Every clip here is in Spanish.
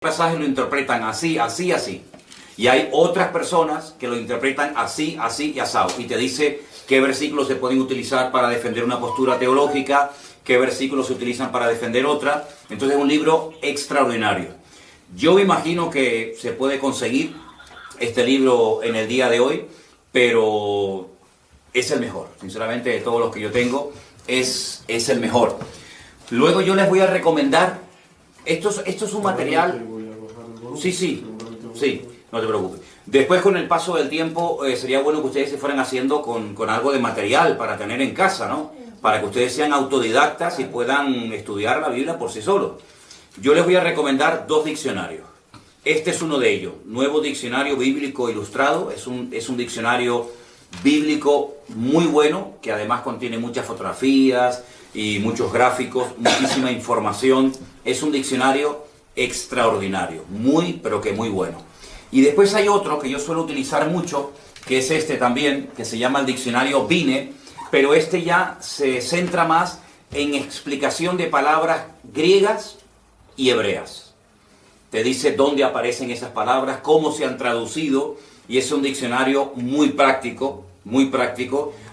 pasajes lo interpretan así, así, así. Y hay otras personas que lo interpretan así, así y asado. Y te dice qué versículos se pueden utilizar para defender una postura teológica, qué versículos se utilizan para defender otra. Entonces es un libro extraordinario. Yo me imagino que se puede conseguir este libro en el día de hoy, pero es el mejor. Sinceramente, de todos los que yo tengo, es el mejor. Luego yo les voy a recomendar, esto es un material... Sí, no te preocupes. Después, con el paso del tiempo, sería bueno que ustedes se fueran haciendo con algo de material para tener en casa, ¿no? Para que ustedes sean autodidactas y puedan estudiar la Biblia por sí solos. Yo les voy a recomendar 2 diccionarios. Este es uno de ellos, Nuevo Diccionario Bíblico Ilustrado. Es un diccionario bíblico muy bueno, que además contiene muchas fotografías y muchos gráficos, muchísima información. Es un diccionario extraordinario, muy, pero que muy bueno. Y después hay otro que yo suelo utilizar mucho, que es este también, que se llama el diccionario Vine, pero este ya se centra más en explicación de palabras griegas y hebreas. Te dice dónde aparecen esas palabras, cómo se han traducido, y es un diccionario muy práctico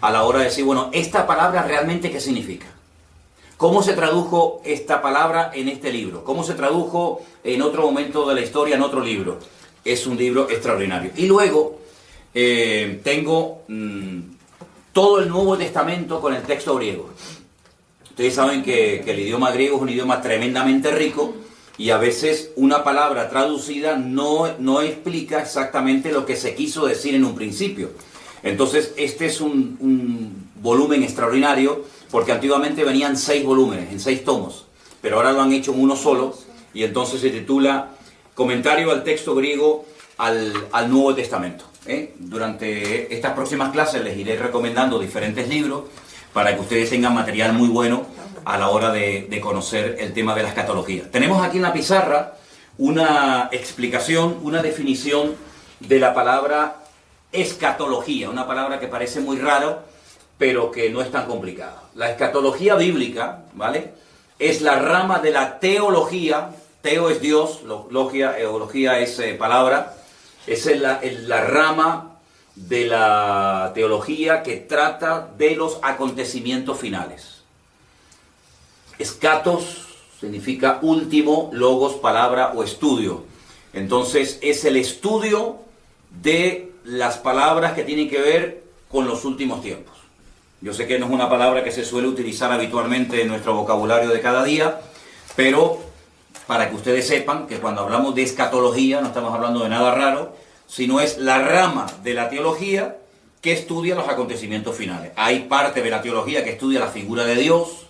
a la hora de decir, bueno, ¿esta palabra realmente qué significa? ¿Cómo se tradujo esta palabra en este libro? ¿Cómo se tradujo en otro momento de la historia en otro libro? Es un libro extraordinario. Y luego tengo todo el Nuevo Testamento con el texto griego. Ustedes saben que el idioma griego es un idioma tremendamente rico y a veces una palabra traducida no explica exactamente lo que se quiso decir en un principio. Entonces este es un volumen extraordinario, porque antiguamente venían 6 volúmenes, en 6 tomos, pero ahora lo han hecho en uno solo, y entonces se titula Comentario al texto griego al Nuevo Testamento. Durante estas próximas clases les iré recomendando diferentes libros para que ustedes tengan material muy bueno a la hora de conocer el tema de la escatología. Tenemos aquí en la pizarra una explicación, una definición de la palabra escatología, una palabra que parece muy rara, pero que no es tan complicada. La escatología bíblica, ¿vale?, es la rama de la teología. Teo es Dios, eología es palabra. Es la rama de la teología que trata de los acontecimientos finales. Escatos significa último, logos, palabra o estudio. Entonces es el estudio de las palabras que tienen que ver con los últimos tiempos. Yo sé que no es una palabra que se suele utilizar habitualmente en nuestro vocabulario de cada día, pero para que ustedes sepan que cuando hablamos de escatología no estamos hablando de nada raro, sino es la rama de la teología que estudia los acontecimientos finales. Hay parte de la teología que estudia la figura de Dios,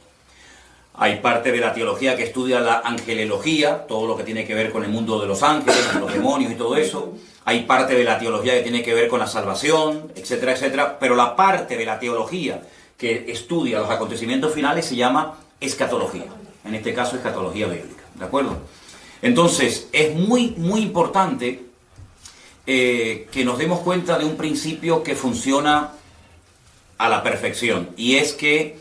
hay parte de la teología que estudia la angelología, todo lo que tiene que ver con el mundo de los ángeles, los demonios y todo eso. Hay parte de la teología que tiene que ver con la salvación, etcétera, etcétera. Pero la parte de la teología que estudia los acontecimientos finales se llama escatología. En este caso, escatología bíblica. ¿De acuerdo? Entonces, es muy, muy importante que nos demos cuenta de un principio que funciona a la perfección. Y es que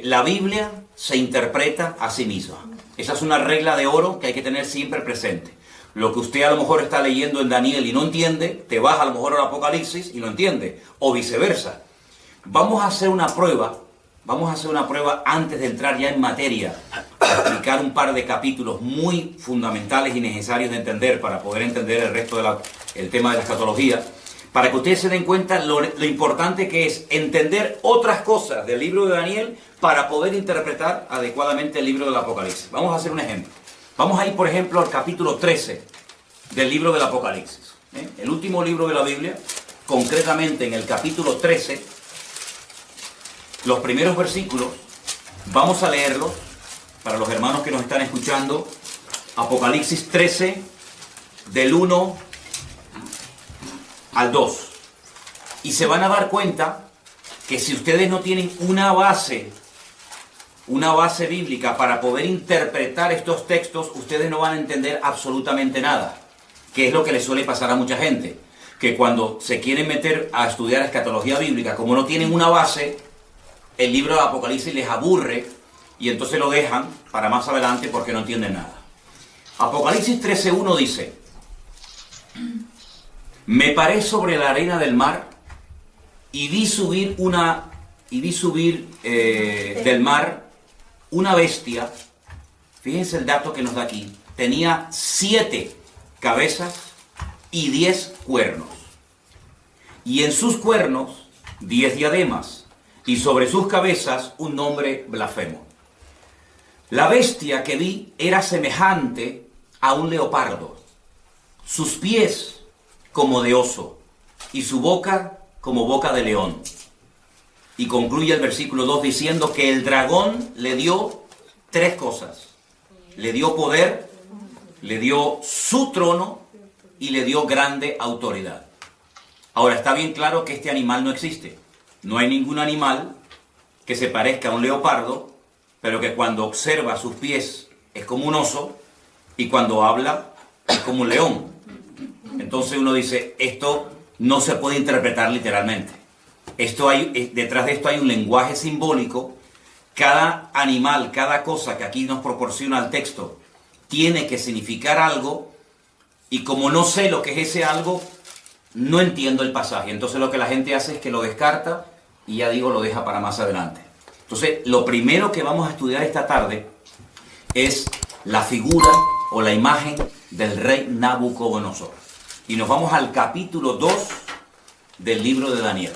la Biblia se interpreta a sí misma. Esa es una regla de oro que hay que tener siempre presente. Lo que usted a lo mejor está leyendo en Daniel y no entiende, te vas a lo mejor al Apocalipsis y lo entiende, o viceversa. Vamos a hacer una prueba antes de entrar ya en materia, para explicar un par de capítulos muy fundamentales y necesarios de entender para poder entender el resto del tema de la escatología, para que ustedes se den cuenta lo importante que es entender otras cosas del libro de Daniel para poder interpretar adecuadamente el libro del Apocalipsis. Vamos a hacer un ejemplo. Vamos a ir, por ejemplo, al capítulo 13 del libro del Apocalipsis. El último libro de la Biblia, concretamente en el capítulo 13, los primeros versículos, vamos a leerlos para los hermanos que nos están escuchando. Apocalipsis 13, del 1 al 2. Y se van a dar cuenta que si ustedes no tienen una base bíblica para poder interpretar estos textos, ustedes no van a entender absolutamente nada, que es lo que les suele pasar a mucha gente, que cuando se quieren meter a estudiar escatología bíblica, como no tienen una base, el libro del Apocalipsis les aburre y entonces lo dejan para más adelante porque no entienden nada. Apocalipsis 13:1 dice: me paré sobre la arena del mar y vi subir del mar una bestia. Fíjense el dato que nos da aquí. Tenía 7 cabezas y 10 cuernos. Y en sus cuernos 10 diademas. Y sobre sus cabezas un nombre blasfemo. La bestia que vi era semejante a un leopardo. Sus pies como de oso. Y su boca como boca de león. Y concluye el versículo 2 diciendo que el dragón le dio 3 cosas. Le dio poder, le dio su trono y le dio grande autoridad. Ahora, está bien claro que este animal no existe. No hay ningún animal que se parezca a un leopardo, pero que cuando observa sus pies es como un oso y cuando habla es como un león. Entonces uno dice, esto no se puede interpretar literalmente. Detrás de esto hay un lenguaje simbólico. Cada animal, cada cosa que aquí nos proporciona el texto, tiene que significar algo, y como no sé lo que es ese algo, no entiendo el pasaje. Entonces lo que la gente hace es que lo descarta y ya digo, lo deja para más adelante. Entonces, lo primero que vamos a estudiar esta tarde es la figura o la imagen del rey Nabucodonosor. Y nos vamos al capítulo 2 del libro de Daniel.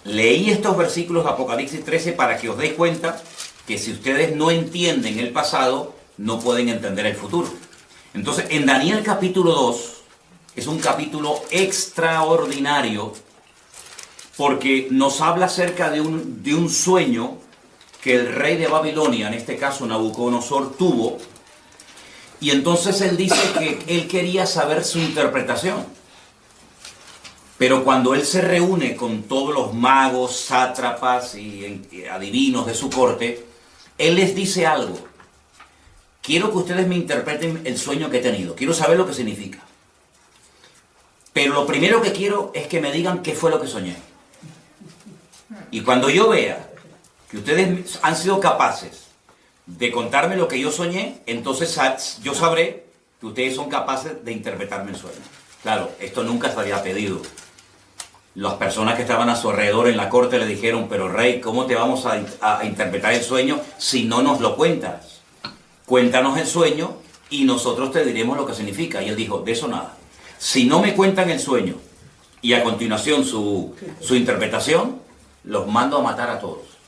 Leí estos versículos de Apocalipsis 13 para que os deis cuenta que si ustedes no entienden el pasado, no pueden entender el futuro. Entonces, en Daniel capítulo 2 es un capítulo extraordinario porque nos habla acerca de un sueño que el rey de Babilonia, en este caso Nabucodonosor, tuvo. Y entonces él dice que él quería saber su interpretación. Pero cuando él se reúne con todos los magos, sátrapas y adivinos de su corte, él les dice algo. Quiero que ustedes me interpreten el sueño que he tenido. Quiero saber lo que significa. Pero lo primero que quiero es que me digan qué fue lo que soñé. Y cuando yo vea que ustedes han sido capaces de contarme lo que yo soñé, entonces yo sabré que ustedes son capaces de interpretarme el sueño. Claro, esto nunca se había pedido. Las personas que estaban a su alrededor en la corte le dijeron, pero rey, ¿cómo te vamos a interpretar el sueño si no nos lo cuentas? Cuéntanos el sueño y nosotros te diremos lo que significa. Y él dijo, de eso nada. Si no me cuentan el sueño y a continuación su interpretación, los mando a matar a todos.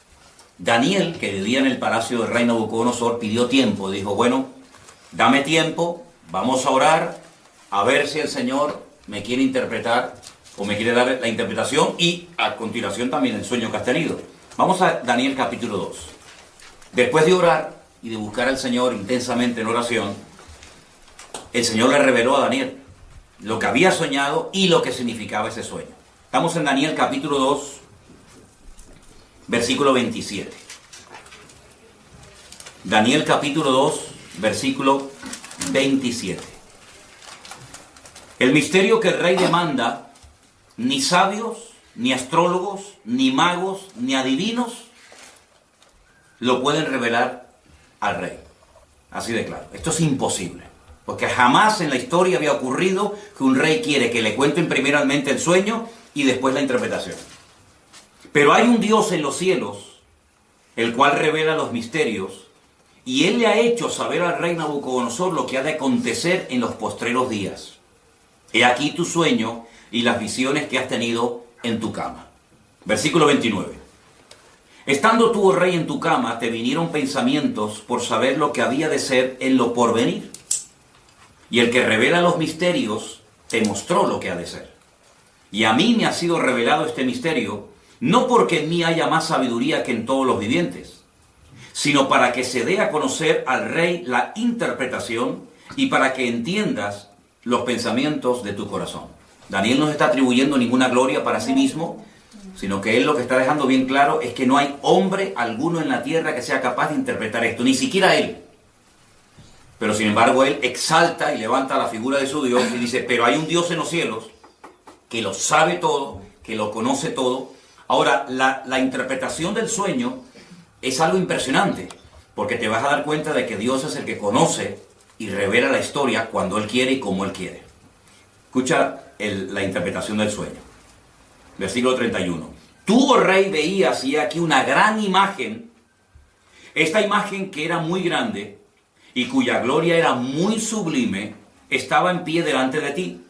Daniel, que vivía en el palacio del rey Nabucodonosor, pidió tiempo. Dijo, bueno, dame tiempo, vamos a orar, a ver si el Señor me quiere interpretar o me quiere dar la interpretación y a continuación también el sueño que has tenido. Vamos a Daniel capítulo 2. Después de orar y de buscar al Señor intensamente en oración, el Señor le reveló a Daniel lo que había soñado y lo que significaba ese sueño. Estamos en Daniel capítulo 2, versículo 27. Daniel capítulo 2, versículo 27. El misterio que el rey demanda, ni sabios, ni astrólogos, ni magos, ni adivinos lo pueden revelar al rey. Así de claro. Esto es imposible. Porque jamás en la historia había ocurrido que un rey quiere que le cuenten primeramente el sueño y después la interpretación. Pero hay un Dios en los cielos, el cual revela los misterios, y él le ha hecho saber al rey Nabucodonosor lo que ha de acontecer en los postreros días. He aquí tu sueño y las visiones que has tenido en tu cama. Versículo 29. Estando tú, oh rey, en tu cama, te vinieron pensamientos por saber lo que había de ser en lo porvenir. Y el que revela los misterios te mostró lo que ha de ser. Y a mí me ha sido revelado este misterio, no porque en mí haya más sabiduría que en todos los vivientes, sino para que se dé a conocer al rey la interpretación y para que entiendas los pensamientos de tu corazón. Daniel no se está atribuyendo ninguna gloria para sí mismo, sino que él lo que está dejando bien claro es que no hay hombre alguno en la tierra que sea capaz de interpretar esto, ni siquiera él. Pero sin embargo él exalta y levanta la figura de su Dios y dice, pero hay un Dios en los cielos que lo sabe todo, que lo conoce todo. Ahora, la interpretación del sueño es algo impresionante, porque te vas a dar cuenta de que Dios es el que conoce y revela la historia cuando Él quiere y como Él quiere. Escucha la interpretación del sueño. Versículo 31. Tú, oh rey, veías y aquí una gran imagen. Esta imagen que era muy grande y cuya gloria era muy sublime, estaba en pie delante de ti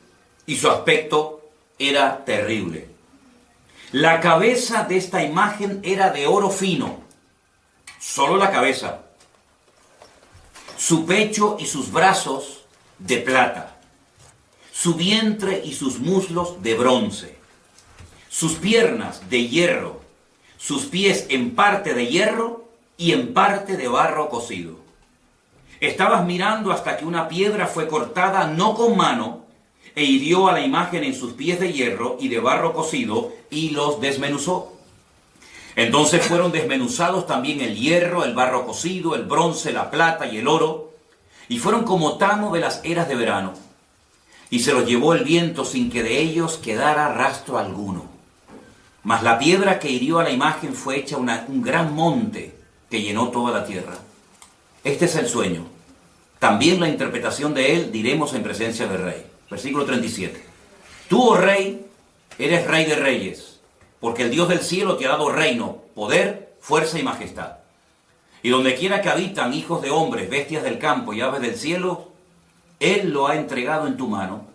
y su aspecto era terrible. La cabeza de esta imagen era de oro fino, solo la cabeza. Su pecho y sus brazos de plata, su vientre y sus muslos de bronce, sus piernas de hierro, sus pies en parte de hierro y en parte de barro cocido. Estabas mirando hasta que una piedra fue cortada no con mano e hirió a la imagen en sus pies de hierro y de barro cocido y los desmenuzó. Entonces fueron desmenuzados también el hierro, el barro cocido, el bronce, la plata y el oro, y fueron como tamo de las eras de verano, y se los llevó el viento sin que de ellos quedara rastro alguno. Mas la piedra que hirió a la imagen fue hecha un gran monte que llenó toda la tierra. Este es el sueño. También la interpretación de él diremos en presencia del rey. Versículo 37. Tú, oh rey, eres rey de reyes, porque el Dios del cielo te ha dado reino, poder, fuerza y majestad. Y donde quiera que habitan hijos de hombres, bestias del campo y aves del cielo, Él lo ha entregado en tu mano,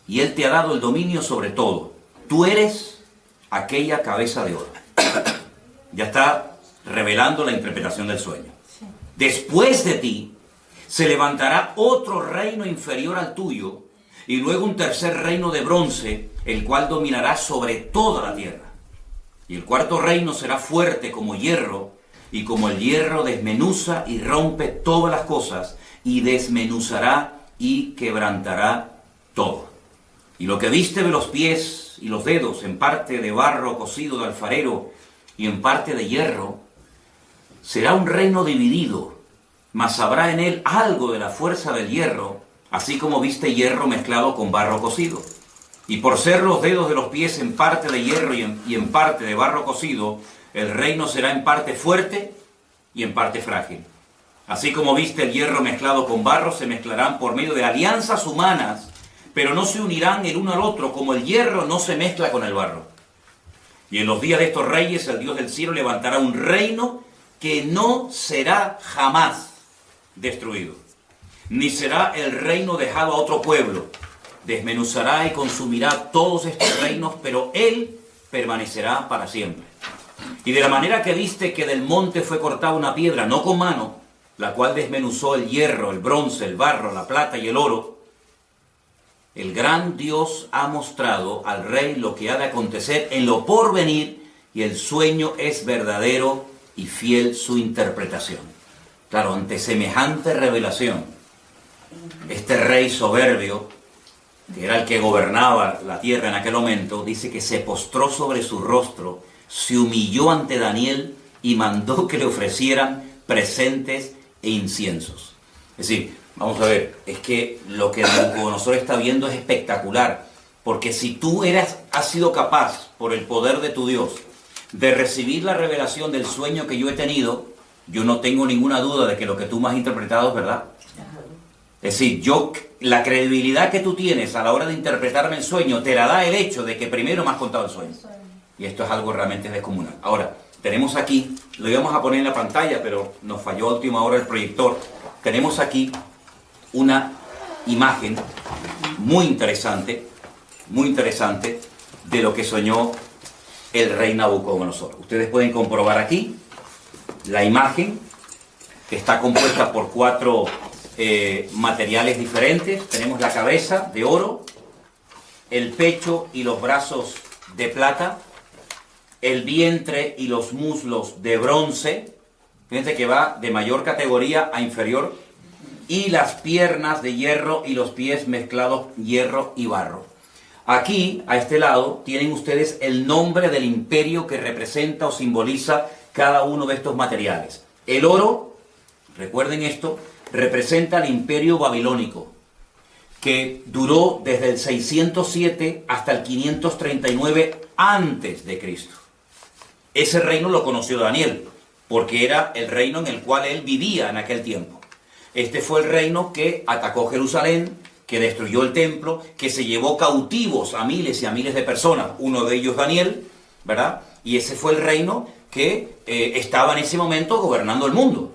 y Él te ha dado el dominio sobre todo. Tú eres aquella cabeza de oro. Ya está revelando la interpretación del sueño. Después de ti, se levantará otro reino inferior al tuyo, y luego un tercer reino de bronce, el cual dominará sobre toda la tierra. Y el cuarto reino será fuerte como hierro, y como el hierro desmenuza y rompe todas las cosas, y desmenuzará y quebrantará todo. Y lo que viste de los pies y los dedos, en parte de barro cocido de alfarero y en parte de hierro, será un reino dividido, mas habrá en él algo de la fuerza del hierro, así como viste hierro mezclado con barro cocido. Y por ser los dedos de los pies en parte de hierro y en parte de barro cocido, el reino será en parte fuerte y en parte frágil. Así como viste el hierro mezclado con barro, se mezclarán por medio de alianzas humanas, pero no se unirán el uno al otro, como el hierro no se mezcla con el barro. Y en los días de estos reyes, el Dios del cielo levantará un reino que no será jamás destruido, ni será el reino dejado a otro pueblo. Desmenuzará y consumirá todos estos reinos, pero Él permanecerá para siempre. Y de la manera que viste que del monte fue cortada una piedra, no con mano, la cual desmenuzó el hierro, el bronce, el barro, la plata y el oro, el gran Dios ha mostrado al rey lo que ha de acontecer en lo porvenir, y el sueño es verdadero y fiel su interpretación. Claro, ante semejante revelación, este rey soberbio, que era el que gobernaba la tierra en aquel momento, dice que se postró sobre su rostro, se humilló ante Daniel y mandó que le ofrecieran presentes e inciensos. Es decir, vamos a ver, es que lo que Nabucodonosor está viendo es espectacular, porque si tú has sido capaz, por el poder de tu Dios, de recibir la revelación del sueño que yo he tenido, yo no tengo ninguna duda de que lo que tú me has interpretado es verdad. Es decir, la credibilidad que tú tienes a la hora de interpretarme el sueño, te la da el hecho de que primero me has contado el sueño. Y esto es algo realmente descomunal. Ahora, tenemos aquí, lo íbamos a poner en la pantalla, pero nos falló a última hora el proyector. Tenemos aquí una imagen muy interesante de lo que soñó el rey Nabucodonosor. Ustedes pueden comprobar aquí la imagen, que está compuesta por 4 materiales diferentes. Tenemos la cabeza de oro, el pecho y los brazos de plata, el vientre y los muslos de bronce, fíjense que va de mayor categoría a inferior, y las piernas de hierro y los pies mezclados hierro y barro. Aquí, a este lado, tienen ustedes el nombre del imperio que representa o simboliza cada uno de estos materiales. El oro, recuerden esto, representa el imperio babilónico, que duró desde el 607 hasta el 539 antes de Cristo. Ese reino lo conoció Daniel, porque era el reino en el cual él vivía en aquel tiempo. Este fue el reino que atacó Jerusalén, que destruyó el templo, que se llevó cautivos a miles y a miles de personas, uno de ellos Daniel, ¿verdad? Y ese fue el reino que estaba en ese momento gobernando el mundo.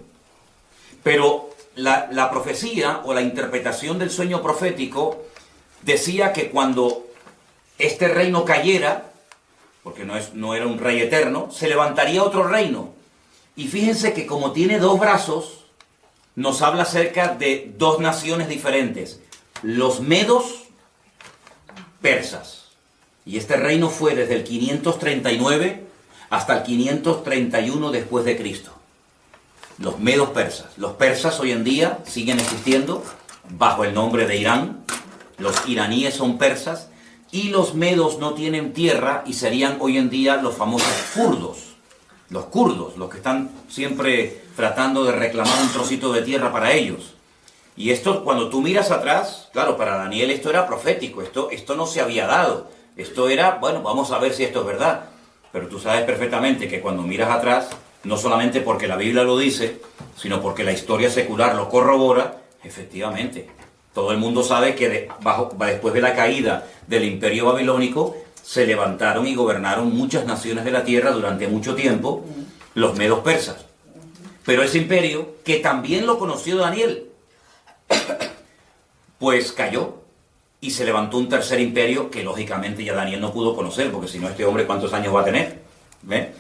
Pero la profecía o la interpretación del sueño profético decía que cuando este reino cayera, porque no era un rey eterno, se levantaría otro reino. Y fíjense que como tiene dos brazos, nos habla acerca de dos naciones diferentes, los medos persas. Y este reino fue desde el 539 hasta el 531 después de Cristo. Los medos persas. Los persas hoy en día siguen existiendo bajo el nombre de Irán. Los iraníes son persas. Y los medos no tienen tierra y serían hoy en día los famosos kurdos. Los kurdos, los que están siempre tratando de reclamar un trocito de tierra para ellos. Y esto, cuando tú miras atrás, claro, para Daniel esto era profético, esto no se había dado. Esto era, bueno, vamos a ver si esto es verdad. Pero tú sabes perfectamente que cuando miras atrás, no solamente porque la Biblia lo dice, sino porque la historia secular lo corrobora, efectivamente. Todo el mundo sabe que después de la caída del Imperio Babilónico, se levantaron y gobernaron muchas naciones de la tierra durante mucho tiempo, los medos persas. Pero ese imperio, que también lo conoció Daniel, pues cayó y se levantó un tercer imperio que lógicamente ya Daniel no pudo conocer, porque si no, este hombre ¿cuántos años va a tener? ¿Ve?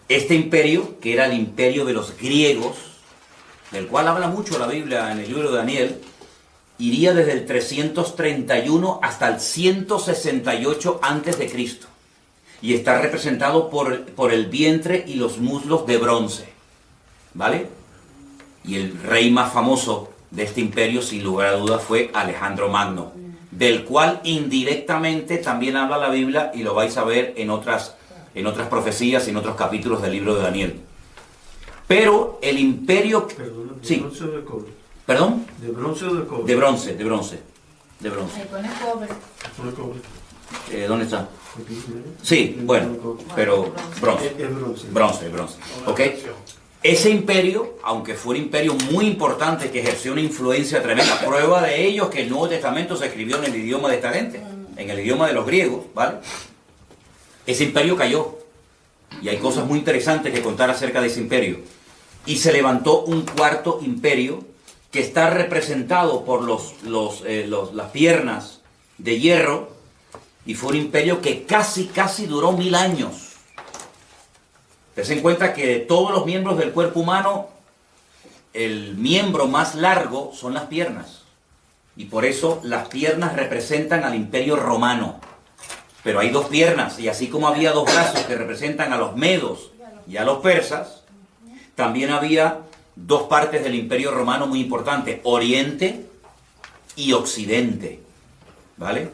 Este imperio, que era el imperio de los griegos, del cual habla mucho la Biblia en el libro de Daniel, iría desde el 331 hasta el 168 antes de Cristo, y está representado por el vientre y los muslos de bronce, ¿vale? Y el rey más famoso de este imperio, sin lugar a dudas, fue Alejandro Magno, del cual indirectamente también habla la Biblia, y lo vais a ver en otras profecías y en otros capítulos del libro de Daniel. Pero el imperio... Perdón, ¿de sí. bronce o de cobre? ¿Perdón? ¿De bronce o de cobre? De bronce. Ahí pone cobre. ¿De cobre? ¿Dónde está? Aquí, ¿no? Sí, bueno, pero bronce. Es bronce. Bronce. ¿Ok? Ese imperio, aunque fue un imperio muy importante que ejerció una influencia tremenda, prueba de ello es que el Nuevo Testamento se escribió en el idioma de esta gente, en el idioma de los griegos, ¿vale? Ese imperio cayó, y hay cosas muy interesantes que contar acerca de ese imperio. Y se levantó un cuarto imperio que está representado por las piernas de hierro, y fue un imperio que casi duró 1000 años. Ten en cuenta que de todos los miembros del cuerpo humano, el miembro más largo son las piernas. Y por eso las piernas representan al imperio romano. Pero hay dos piernas, y así como había dos brazos que representan a los medos y a los persas, también había dos partes del imperio romano muy importantes, Oriente y Occidente. ¿Vale?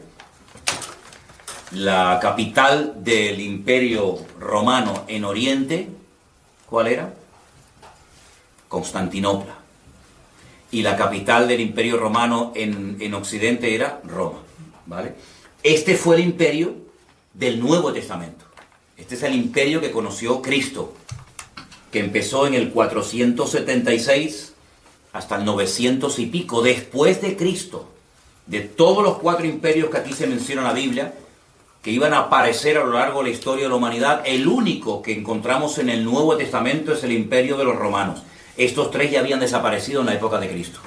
La capital del imperio romano en Oriente, ¿cuál era? Constantinopla. Y la capital del imperio romano en Occidente era Roma. ¿Vale? Este fue el imperio del Nuevo Testamento. Este es el imperio que conoció Cristo, que empezó en el 476 hasta el 900 y pico después de Cristo. De todos los 4 imperios que aquí se menciona en la Biblia, que iban a aparecer a lo largo de la historia de la humanidad, el único que encontramos en el Nuevo Testamento es el imperio de los romanos. Estos 3 ya habían desaparecido en la época de Cristo.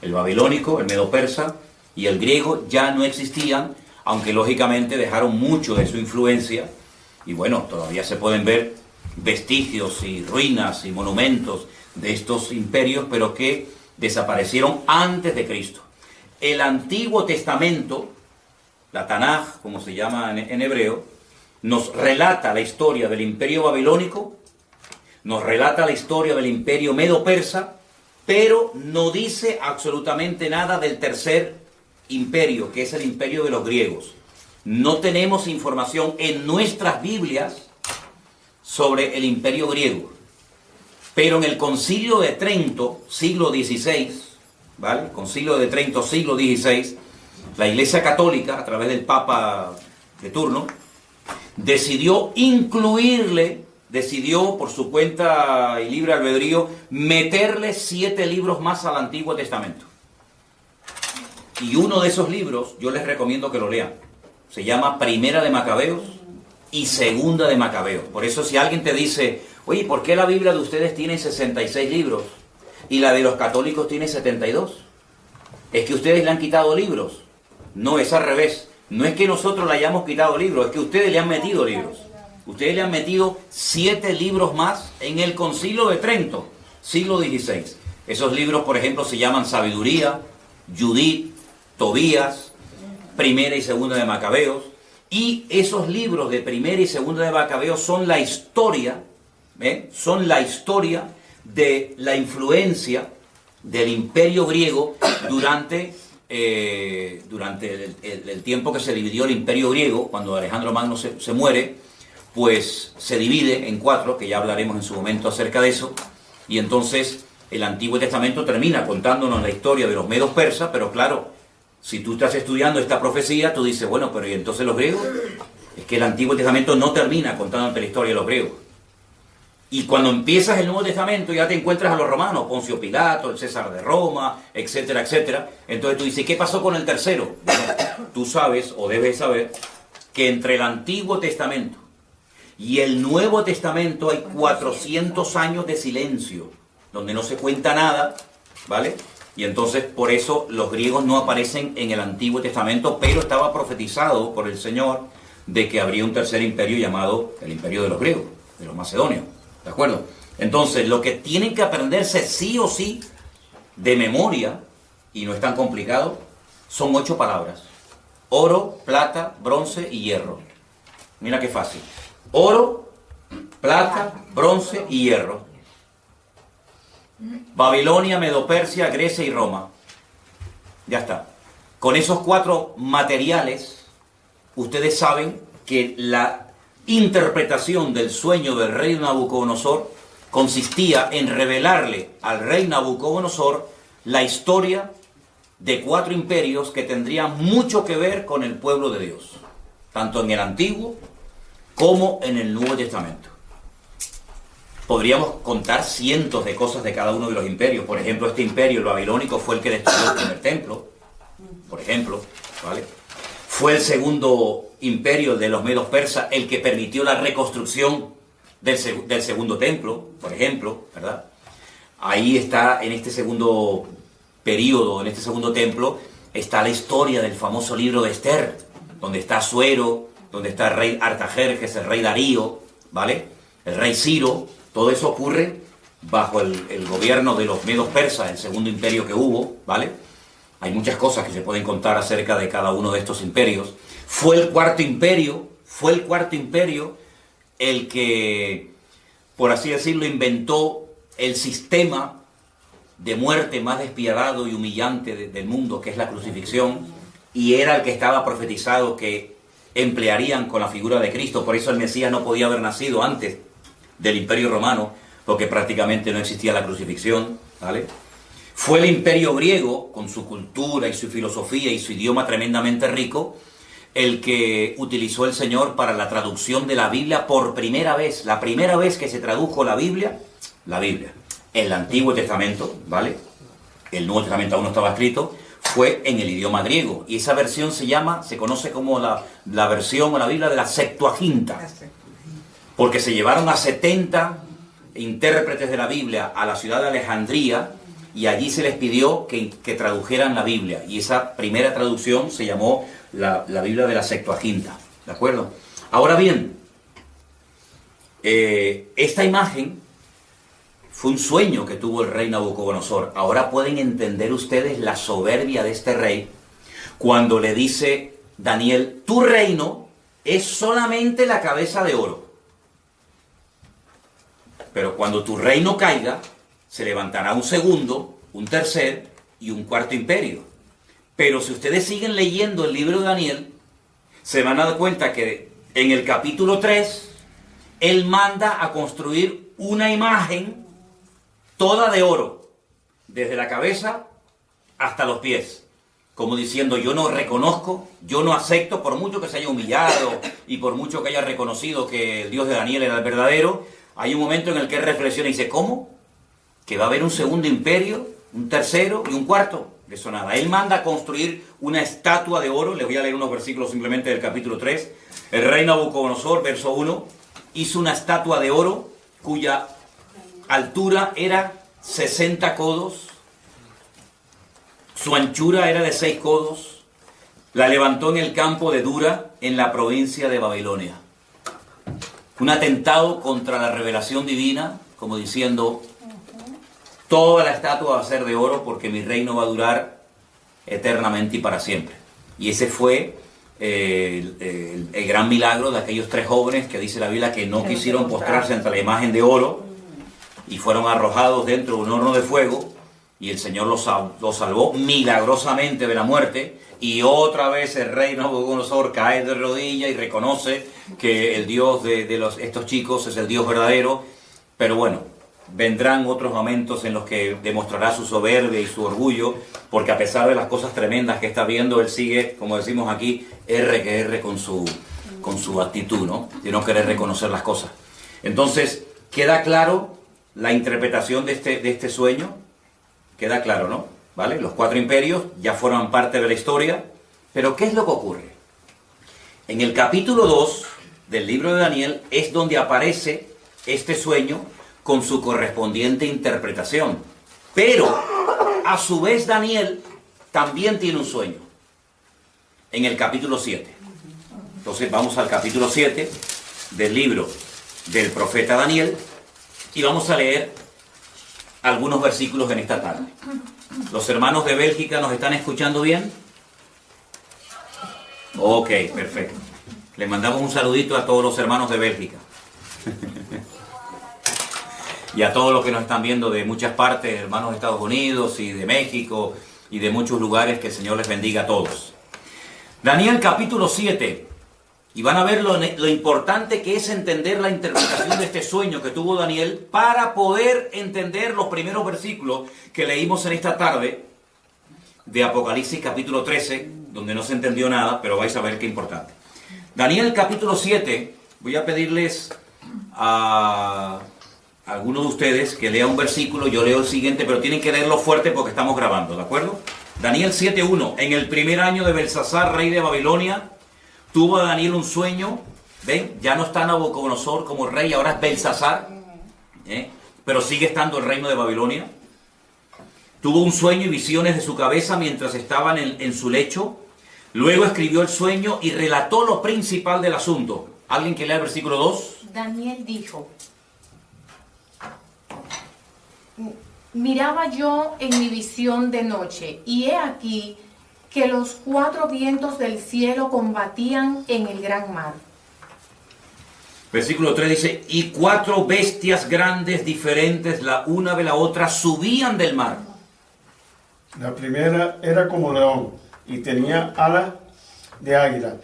El babilónico, el medo-persa y el griego ya no existían, aunque lógicamente dejaron mucho de su influencia, y bueno, todavía se pueden ver vestigios y ruinas y monumentos de estos imperios, pero que desaparecieron antes de Cristo. El Antiguo Testamento, la Tanaj, como se llama en hebreo, nos relata la historia del imperio babilónico, nos relata la historia del imperio medo-persa, pero no dice absolutamente nada del tercer imperio, que es el imperio de los griegos. No tenemos información en nuestras Biblias sobre el imperio griego. Pero en el Concilio de Trento, siglo XVI, ¿vale? Concilio de Trento, siglo XVI, la Iglesia Católica, a través del Papa de turno, decidió incluirle decidió por su cuenta y libre albedrío meterle 7 libros más al Antiguo Testamento. Y uno de esos libros yo les recomiendo que lo lean. Se llama Primera de Macabeos y Segunda de Macabeos. Por eso si alguien te dice, oye, ¿por qué la Biblia de ustedes tiene 66 libros y la de los católicos tiene 72? ¿Es que ustedes le han quitado libros? No, es al revés. No es que nosotros le hayamos quitado libros, es que ustedes le han metido libros. Ustedes le han metido 7 libros más en el Concilio de Trento, siglo XVI. Esos libros, por ejemplo, se llaman Sabiduría, Judith, Tobías, Primera y Segunda de Macabeos. Y esos libros de Primera y Segunda de Macabeos son la historia, son la historia de la influencia del Imperio griego durante el tiempo que se dividió el Imperio griego. Cuando Alejandro Magno se muere, pues se divide en 4, que ya hablaremos en su momento acerca de eso, y entonces el Antiguo Testamento termina contándonos la historia de los medos persas, pero claro, si tú estás estudiando esta profecía, tú dices, bueno, pero ¿y entonces los griegos? Es que el Antiguo Testamento no termina contándote la historia de los griegos. Y cuando empiezas el Nuevo Testamento ya te encuentras a los romanos, Poncio Pilato, el César de Roma, etcétera, etcétera. Entonces tú dices, ¿qué pasó con el tercero? Bueno, tú sabes, o debes saber, que entre el Antiguo Testamento y el Nuevo Testamento hay 400 años de silencio, donde no se cuenta nada, ¿vale? Y entonces por eso los griegos no aparecen en el Antiguo Testamento, pero estaba profetizado por el Señor de que habría un tercer imperio llamado el Imperio de los griegos, de los macedonios, ¿de acuerdo? Entonces lo que tienen que aprenderse sí o sí de memoria, y no es tan complicado, son 8 palabras: oro, plata, bronce y hierro. Mira qué fácil. Oro, plata, bronce y hierro. Babilonia, Medo-Persia, Grecia y Roma. Ya está. Con esos 4 materiales, ustedes saben que la interpretación del sueño del rey Nabucodonosor consistía en revelarle al rey Nabucodonosor la historia de 4 imperios que tendrían mucho que ver con el pueblo de Dios, tanto en el Antiguo como en el Nuevo Testamento. Podríamos contar cientos de cosas de cada uno de los imperios. Por ejemplo, este imperio, el babilónico, fue el que destruyó el primer templo, por ejemplo, ¿vale? Fue el segundo imperio de los medos persas el que permitió la reconstrucción del segundo templo, por ejemplo, ¿verdad? Ahí está, en este segundo periodo, en este segundo templo, está la historia del famoso libro de Esther, donde está Asuero, donde está el rey Artajerjes, el rey Darío, ¿vale? El rey Ciro. Todo eso ocurre bajo el gobierno de los medos persas, el segundo imperio que hubo, ¿vale? Hay muchas cosas que se pueden contar acerca de cada uno de estos imperios. Fue el cuarto imperio el que, por así decirlo, inventó el sistema de muerte más despiadado y humillante del mundo, que es la crucifixión, y era el que estaba profetizado que emplearían con la figura de Cristo. Por eso el Mesías no podía haber nacido antes del Imperio Romano, porque prácticamente no existía la crucifixión, ¿vale? Fue el Imperio griego, con su cultura y su filosofía y su idioma tremendamente rico, el que utilizó el Señor para la traducción de la Biblia por primera vez. La primera vez que se tradujo la Biblia, el Antiguo Testamento, ¿vale? El Nuevo Testamento aún no estaba escrito, fue en el idioma griego. Y esa versión se conoce como la versión o la Biblia de la Septuaginta. Porque se llevaron a 70 intérpretes de la Biblia a la ciudad de Alejandría y allí se les pidió que tradujeran la Biblia. Y esa primera traducción se llamó la Biblia de la Septuaginta. ¿De acuerdo? Ahora bien, esta imagen fue un sueño que tuvo el rey Nabucodonosor. Ahora pueden entender ustedes la soberbia de este rey cuando le dice Daniel, tu reino es solamente la cabeza de oro. Pero cuando tu reino caiga, se levantará un segundo, un tercer y un cuarto imperio. Pero si ustedes siguen leyendo el libro de Daniel, se van a dar cuenta que en el capítulo 3, él manda a construir una imagen toda de oro, desde la cabeza hasta los pies. Como diciendo, yo no reconozco, yo no acepto, por mucho que se haya humillado y por mucho que haya reconocido que el Dios de Daniel era el verdadero, hay un momento en el que él reflexiona y dice, ¿cómo? ¿Que va a haber un segundo imperio, un tercero y un cuarto? De eso nada. Él manda a construir una estatua de oro. Les voy a leer unos versículos simplemente del capítulo 3. El rey Nabucodonosor, verso 1, hizo una estatua de oro cuya altura era 60 codos, su anchura era de 6 codos, la levantó en el campo de Dura, en la provincia de Babilonia. Un atentado contra la revelación divina, como diciendo, toda la estatua va a ser de oro porque mi reino va a durar eternamente y para siempre. Y ese fue el gran milagro de aquellos 3 jóvenes que dice la Biblia que no quisieron postrarse ante la imagen de oro y fueron arrojados dentro de un horno de fuego, y el Señor los salvó milagrosamente de la muerte. Y otra vez el rey Nabucodonosor cae de rodillas y reconoce que el Dios de estos chicos es el Dios verdadero. Pero bueno, vendrán otros momentos en los que demostrará su soberbia y su orgullo, porque a pesar de las cosas tremendas que está viendo, él sigue, como decimos aquí, R con su actitud, ¿no? De no querer reconocer las cosas. Entonces, queda claro la interpretación de este sueño, queda claro, ¿no? ¿Vale? Los 4 imperios ya forman parte de la historia, pero ¿qué es lo que ocurre? En el capítulo 2 del libro de Daniel es donde aparece este sueño con su correspondiente interpretación. Pero, a su vez, Daniel también tiene un sueño, en el capítulo 7. Entonces vamos al capítulo 7 del libro del profeta Daniel y vamos a leer algunos versículos en esta tarde. ¿Los hermanos de Bélgica nos están escuchando bien? Ok, perfecto. Les mandamos un saludito a todos los hermanos de Bélgica. Y a todos los que nos están viendo de muchas partes, hermanos de Estados Unidos y de México y de muchos lugares, que el Señor les bendiga a todos. Daniel capítulo 7. Y van a ver lo importante que es entender la interpretación de este sueño que tuvo Daniel para poder entender los primeros versículos que leímos en esta tarde de Apocalipsis capítulo 13, donde no se entendió nada, pero vais a ver qué importante. Daniel capítulo 7, voy a pedirles a algunos de ustedes que lea un versículo, yo leo el siguiente, pero tienen que leerlo fuerte porque estamos grabando, ¿de acuerdo? Daniel 7.1, en el primer año de Belsasar, rey de Babilonia, tuvo Daniel un sueño. ¿Ven? Ya no está Nabucodonosor como rey, ahora es Belsasar, pero sigue estando el reino de Babilonia. Tuvo un sueño y visiones de su cabeza mientras estaban en su lecho. Luego escribió el sueño y relató lo principal del asunto. ¿Alguien que lea el versículo 2? Daniel dijo: miraba yo en mi visión de noche, y he aquí que los 4 vientos del cielo combatían en el gran mar. Versículo 3 dice, y 4 bestias grandes diferentes la una de la otra subían del mar. La primera era como león y tenía alas de águila.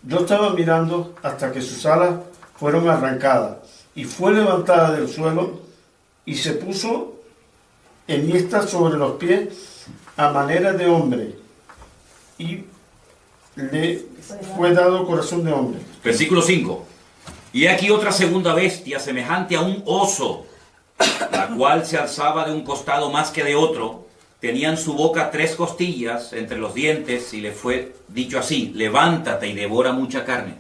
Yo estaba mirando hasta que sus alas fueron arrancadas y fue levantada del suelo y se puso enhiesta sobre los pies a manera de hombre, y le fue dado corazón de hombre. Versículo 5. Y aquí otra segunda bestia, semejante a un oso, la cual se alzaba de un costado más que de otro. Tenía en su boca 3 costillas entre los dientes, y le fue dicho así: levántate y devora mucha carne.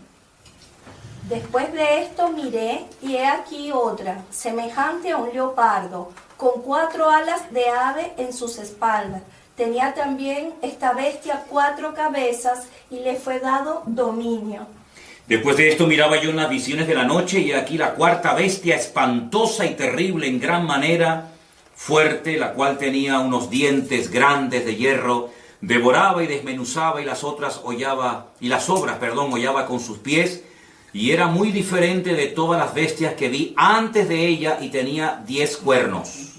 Después de esto miré, y he aquí otra, semejante a un leopardo, con 4 alas de ave en sus espaldas. Tenía también esta bestia 4 cabezas, y le fue dado dominio. Después de esto miraba yo en las visiones de la noche, y aquí la 4ª bestia, espantosa y terrible en gran manera, fuerte, la cual tenía unos dientes grandes de hierro, devoraba y desmenuzaba, y las obras hollaba con sus pies, y era muy diferente de todas las bestias que vi antes de ella, y tenía 10 cuernos.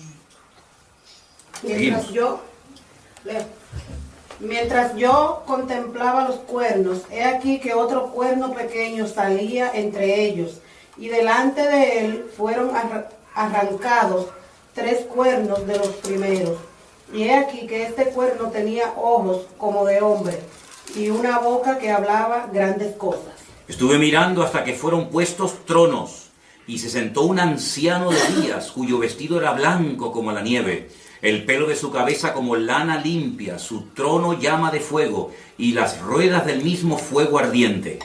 Mientras yo contemplaba los cuernos, he aquí que otro cuerno pequeño salía entre ellos, y delante de él fueron arrancados 3 cuernos de los primeros. Y he aquí que este cuerno tenía ojos como de hombre, y una boca que hablaba grandes cosas. Estuve mirando hasta que fueron puestos tronos, y se sentó un anciano de días, cuyo vestido era blanco como la nieve, el pelo de su cabeza como lana limpia, su trono llama de fuego, y las ruedas del mismo fuego ardiente.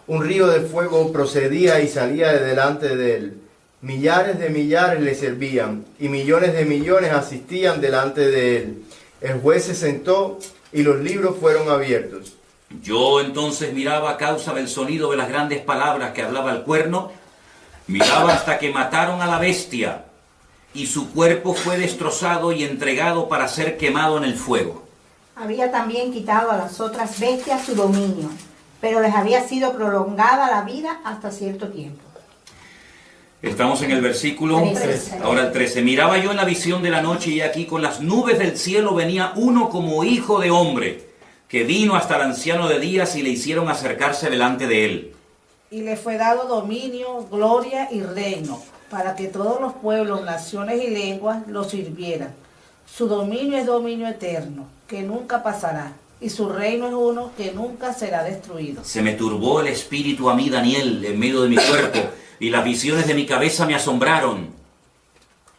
Un río de fuego procedía y salía de delante de él. Millares de millares le servían, y millones de millones asistían delante de él. El juez se sentó, y los libros fueron abiertos. Yo entonces miraba a causa del sonido de las grandes palabras que hablaba el cuerno, miraba hasta que mataron a la bestia, y su cuerpo fue destrozado y entregado para ser quemado en el fuego. Había también quitado a las otras bestias su dominio, pero les había sido prolongada la vida hasta cierto tiempo. Estamos en el versículo 13. Ahora el 13. Miraba yo en la visión de la noche, y aquí con las nubes del cielo venía uno como hijo de hombre, que vino hasta el anciano de días y le hicieron acercarse delante de él. Y le fue dado dominio, gloria y reino, para que todos los pueblos, naciones y lenguas lo sirvieran. Su dominio es dominio eterno, que nunca pasará, y su reino es uno que nunca será destruido. Se me turbó el espíritu a mí, Daniel, en medio de mi cuerpo, y las visiones de mi cabeza me asombraron.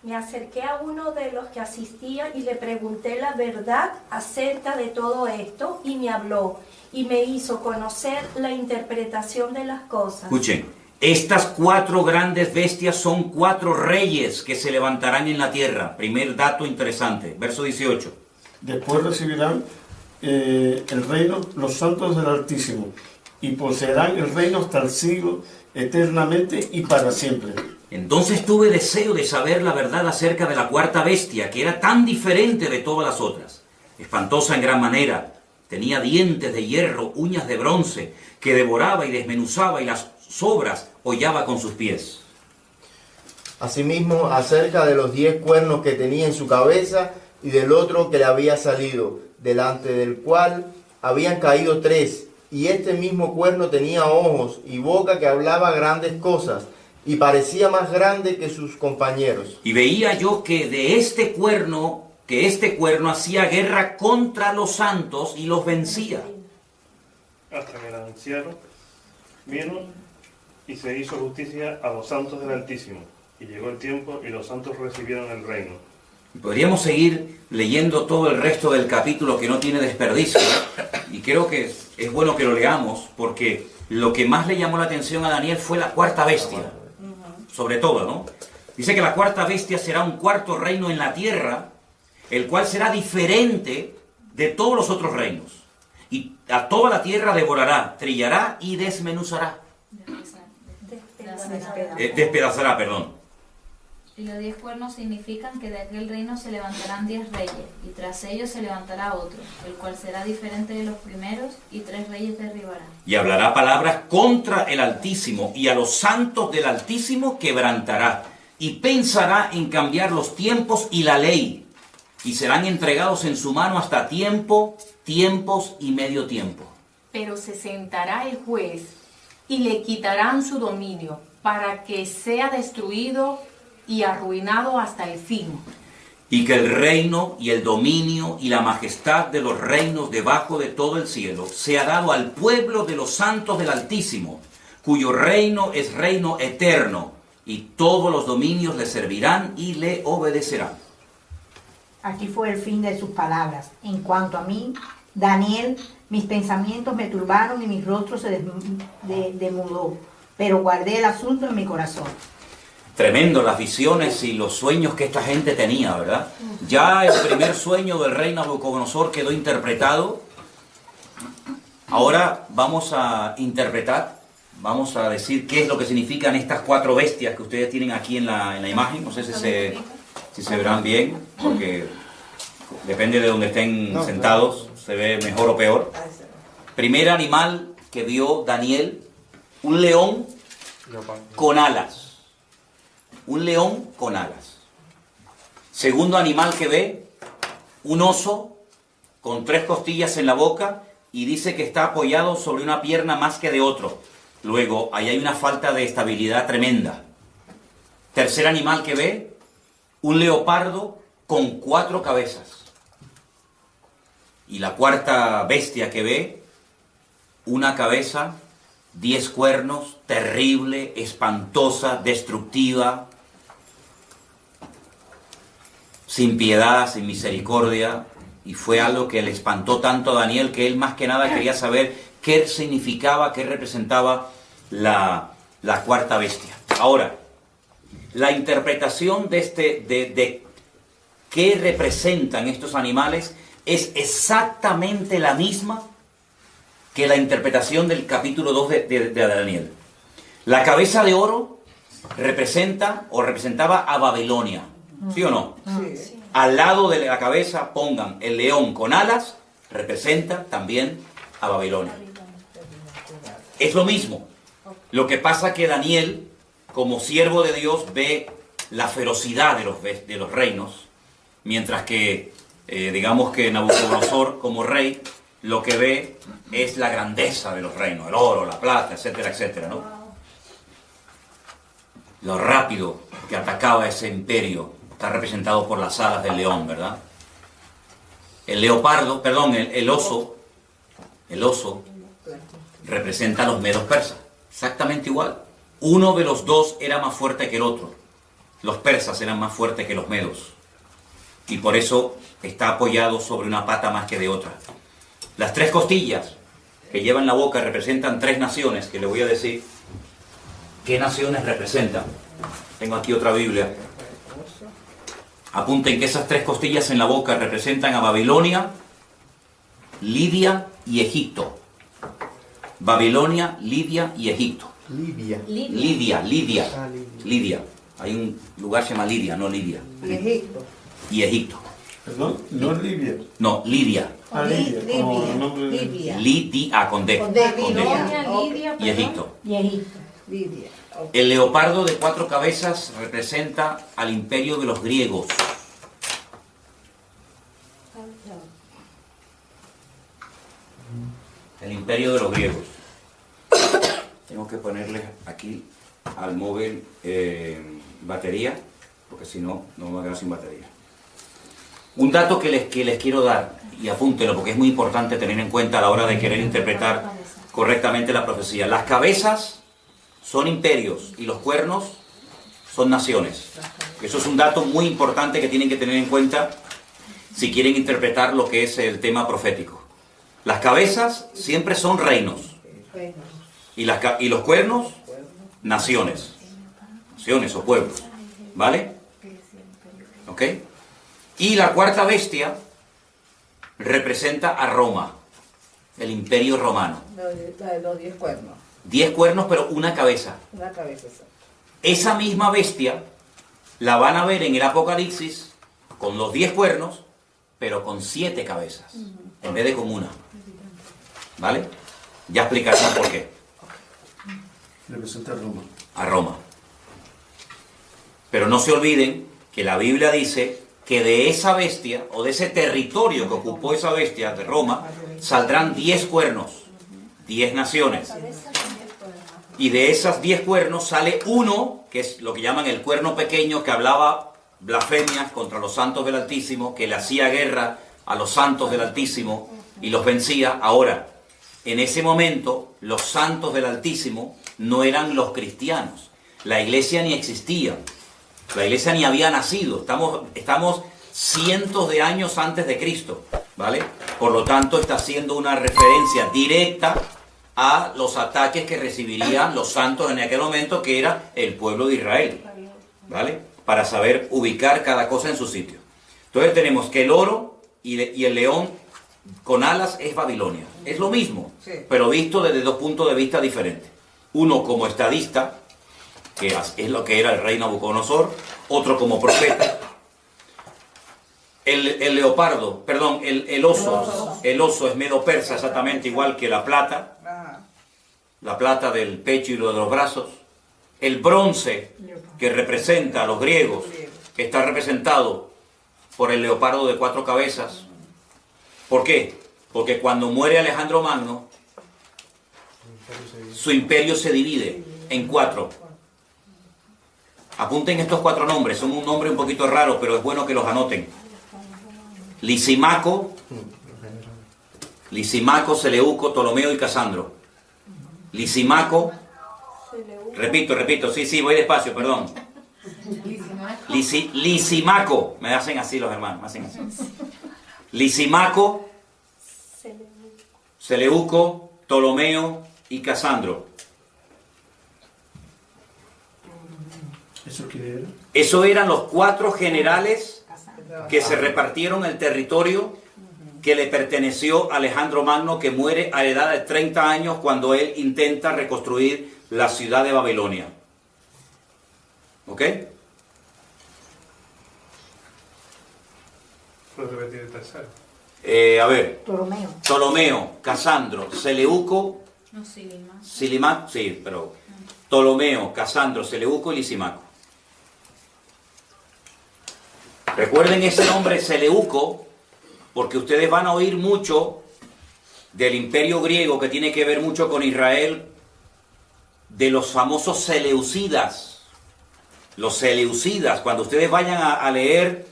Me acerqué a uno de los que asistían y le pregunté la verdad acerca de todo esto, y me habló y me hizo conocer la interpretación de las cosas. Escuchen, estas 4 grandes bestias son 4 reyes que se levantarán en la tierra. Primer dato interesante, verso 18. Después recibirán el reino los santos del Altísimo, y poseerán el reino hasta el siglo, eternamente y para siempre. Entonces tuve deseo de saber la verdad acerca de la 4ª bestia, que era tan diferente de todas las otras. Espantosa en gran manera, tenía dientes de hierro, uñas de bronce, que devoraba y desmenuzaba, y las sobras hollaba con sus pies. Asimismo, acerca de los 10 cuernos que tenía en su cabeza, y del otro que le había salido, delante del cual habían caído 3, y este mismo cuerno tenía ojos y boca que hablaba grandes cosas, y parecía más grande que sus compañeros. Y veía yo que este cuerno hacía guerra contra los santos y los vencía. Hasta que el anciano vino y se hizo justicia a los santos del Altísimo. Y llegó el tiempo y los santos recibieron el reino. Podríamos seguir leyendo todo el resto del capítulo, que no tiene desperdicio. Y creo que es bueno que lo leamos, porque lo que más le llamó la atención a Daniel fue la 4ª bestia. Sobre todo, ¿no? Dice que la 4ª bestia será un 4º reino en la tierra, el cual será diferente de todos los otros reinos. Y a toda la tierra devorará, trillará y desmenuzará. Despedazará, perdón. Y los 10 cuernos significan que de aquel reino se levantarán 10 reyes, y tras ellos se levantará otro, el cual será diferente de los primeros, y 3 reyes derribará. Y hablará palabras contra el Altísimo, y a los santos del Altísimo quebrantará, y pensará en cambiar los tiempos y la ley, y serán entregados en su mano hasta tiempo, tiempos y medio tiempo. Pero se sentará el juez y le quitarán su dominio, para que sea destruido y arruinado hasta el fin. Y que el reino y el dominio y la majestad de los reinos debajo de todo el cielo sea dado al pueblo de los santos del Altísimo, cuyo reino es reino eterno, y todos los dominios le servirán y le obedecerán. Aquí fue el fin de sus palabras. En cuanto a mí, Daniel, mis pensamientos me turbaron y mi rostro se demudó, pero guardé el asunto en mi corazón. Tremendo las visiones y los sueños que esta gente tenía, ¿verdad? Ya el primer sueño del rey Nabucodonosor quedó interpretado. Ahora vamos a interpretar, vamos a decir qué es lo que significan estas 4 bestias que ustedes tienen aquí en la imagen. No sé si se verán bien, porque depende de donde estén sentados, se ve mejor o peor. Primer animal que vio Daniel, un león con alas. Un león con alas. Segundo animal que ve, un oso con 3 costillas en la boca, y dice que está apoyado sobre una pierna más que de otro. Luego, ahí hay una falta de estabilidad tremenda. Tercer animal que ve, un leopardo con 4 cabezas. Y la 4ª bestia que ve, una cabeza 10 cuernos, terrible, espantosa, destructiva, sin piedad, sin misericordia, y fue algo que le espantó tanto a Daniel que él más que nada quería saber qué significaba, qué representaba la cuarta bestia. Ahora, la interpretación de qué representan estos animales es exactamente la misma que la interpretación del capítulo 2 de Daniel. La cabeza de oro representa o representaba a Babilonia, ¿sí o no? Sí. Al lado de la cabeza pongan el león con alas, representa también a Babilonia. Es lo mismo. Lo que pasa que Daniel, como siervo de Dios, ve la ferocidad de los reinos, mientras que, digamos que Nabucodonosor, como rey, lo que ve es la grandeza de los reinos, el oro, la plata, etcétera, etcétera, ¿no? Lo rápido que atacaba ese imperio está representado por las alas del león, ¿verdad? El oso representa a los medos persas, exactamente igual. Uno de los dos era más fuerte que el otro. Los persas eran más fuertes que los medos. Y por eso está apoyado sobre una pata más que de otra. Las 3 costillas que lleva en la boca representan 3 naciones, que le voy a decir qué naciones representan. Tengo aquí otra Biblia. Apunten que esas 3 costillas en la boca representan a Babilonia, Lidia y Egipto. Babilonia, Lidia y Egipto. Lidia. Hay un lugar que se llama Lidia, no Lidia. Y Egipto. Y Egipto. Perdón, no Libia. No, Lidia. Lidia, como el nombre de... Lidia. Lidia, con D. Con D. Con D. Babilonia, Lidia, Y Egipto. Y Egipto. Lidia. Ok. El leopardo de 4 cabezas representa al imperio de los griegos. El imperio de los griegos. Tengo que ponerle aquí al móvil batería, porque si no, no me voy a quedar sin batería. Un dato que les quiero dar, y apúntenlo porque es muy importante tener en cuenta a la hora de querer interpretar correctamente la profecía. Las cabezas son imperios y los cuernos son naciones. Eso es un dato muy importante que tienen que tener en cuenta si quieren interpretar lo que es el tema profético. Las cabezas siempre son reinos y los cuernos, naciones o pueblos, ¿vale? ¿Ok? Y la cuarta bestia representa a Roma, el imperio romano. La de los 10 cuernos. 10 cuernos, pero una cabeza. Una cabeza. Exacto. Esa misma bestia la van a ver en el Apocalipsis con los 10 cuernos, pero con 7 cabezas, en vez de con una. ¿Vale? Ya explicarán por qué. Representa a Roma. A Roma. Pero no se olviden que la Biblia dice que de esa bestia, o de ese territorio que ocupó esa bestia de Roma, saldrán 10 cuernos, 10 naciones. Y de esas 10 cuernos sale uno, que es lo que llaman el cuerno pequeño, que hablaba blasfemias contra los santos del Altísimo, que le hacía guerra a los santos del Altísimo y los vencía. Ahora, en ese momento, los santos del Altísimo no eran los cristianos. La iglesia ni existía. La iglesia ni había nacido. Estamos cientos de años antes de Cristo, ¿vale? Por lo tanto, está haciendo una referencia directa a los ataques que recibirían los santos en aquel momento, que era el pueblo de Israel, ¿vale? Para saber ubicar cada cosa en su sitio. Entonces tenemos que el oro y el león con alas es Babilonia. Es lo mismo, Sí. pero visto desde 2 puntos de vista diferentes. Uno como estadista, que es lo que era el rey Nabucodonosor, otro como profeta. El oso es medo persa, exactamente igual que la plata. La plata del pecho y lo de los brazos. El bronce, que representa a los griegos, que está representado por el leopardo de 4 cabezas. ¿Por qué? Porque cuando muere Alejandro Magno, su imperio se divide en 4. Apunten estos 4 nombres, son un nombre un poquito raro, pero es bueno que los anoten. Lisimaco, Seleuco, Ptolomeo y Casandro. Lisimaco. Repito, sí, voy despacio, perdón. Lisimaco. Me hacen así los hermanos, me hacen así. Lisimaco, Seleuco, Ptolomeo y Casandro. ¿Eso qué era? Eso eran los 4 generales que se repartieron el territorio que le perteneció a Alejandro Magno, que muere a la edad de 30 años cuando él intenta reconstruir la ciudad de Babilonia. ¿Ok? ¿Puedes repetir el tercero? A ver. Ptolomeo. Ptolomeo, Casandro, Seleuco, No, Silima. Silimaco, sí, pero Ptolomeo, Casandro, Seleuco y Lisimaco. Recuerden ese nombre Seleuco, porque ustedes van a oír mucho del imperio griego que tiene que ver mucho con Israel, de los famosos seleucidas. Los seleucidas, cuando ustedes vayan a leer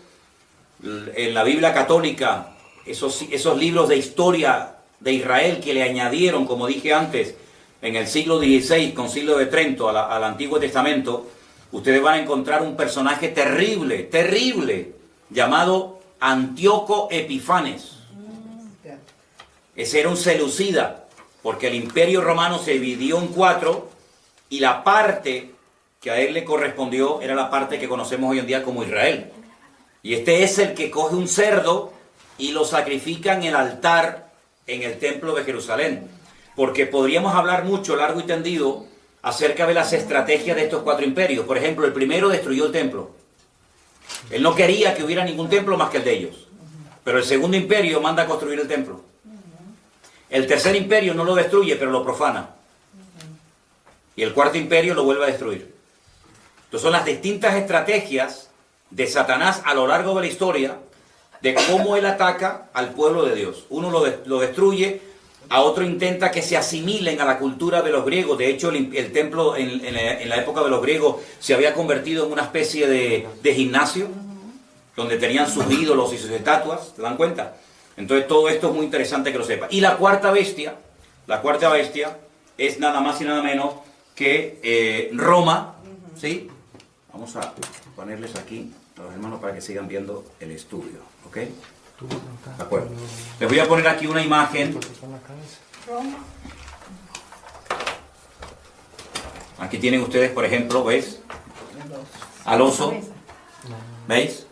en la Biblia católica esos libros de historia de Israel que le añadieron, como dije antes, en el siglo XVI, Concilio de Trento, al Antiguo Testamento, ustedes van a encontrar un personaje terrible, llamado Antíoco Epifanes. Ese era un seleucida, porque el imperio romano se dividió en 4 y la parte que a él le correspondió era la parte que conocemos hoy en día como Israel. Y este es el que coge un cerdo y lo sacrifica en el altar en el templo de Jerusalén. Porque podríamos hablar mucho, largo y tendido, acerca de las estrategias de estos 4 imperios. Por ejemplo, el primero destruyó el templo. Él no quería que hubiera ningún templo más que el de ellos. Pero el segundo imperio manda a construir el templo. El tercer imperio no lo destruye, pero lo profana. Y el cuarto imperio lo vuelve a destruir. Entonces son las distintas estrategias de Satanás a lo largo de la historia, de cómo él ataca al pueblo de Dios. Uno lo destruye, a otro intenta que se asimilen a la cultura de los griegos. De hecho, el templo en la época de los griegos se había convertido en una especie de gimnasio, donde tenían sus ídolos y sus estatuas, ¿te dan cuenta? Entonces todo esto es muy interesante que lo sepa. Y la cuarta bestia es nada más y nada menos que Roma, ¿sí? Vamos a ponerles aquí a los hermanos para que sigan viendo el estudio, ¿ok? De acuerdo. Les voy a poner aquí una imagen. Aquí tienen ustedes, por ejemplo, ¿ves? Al oso, ¿veis?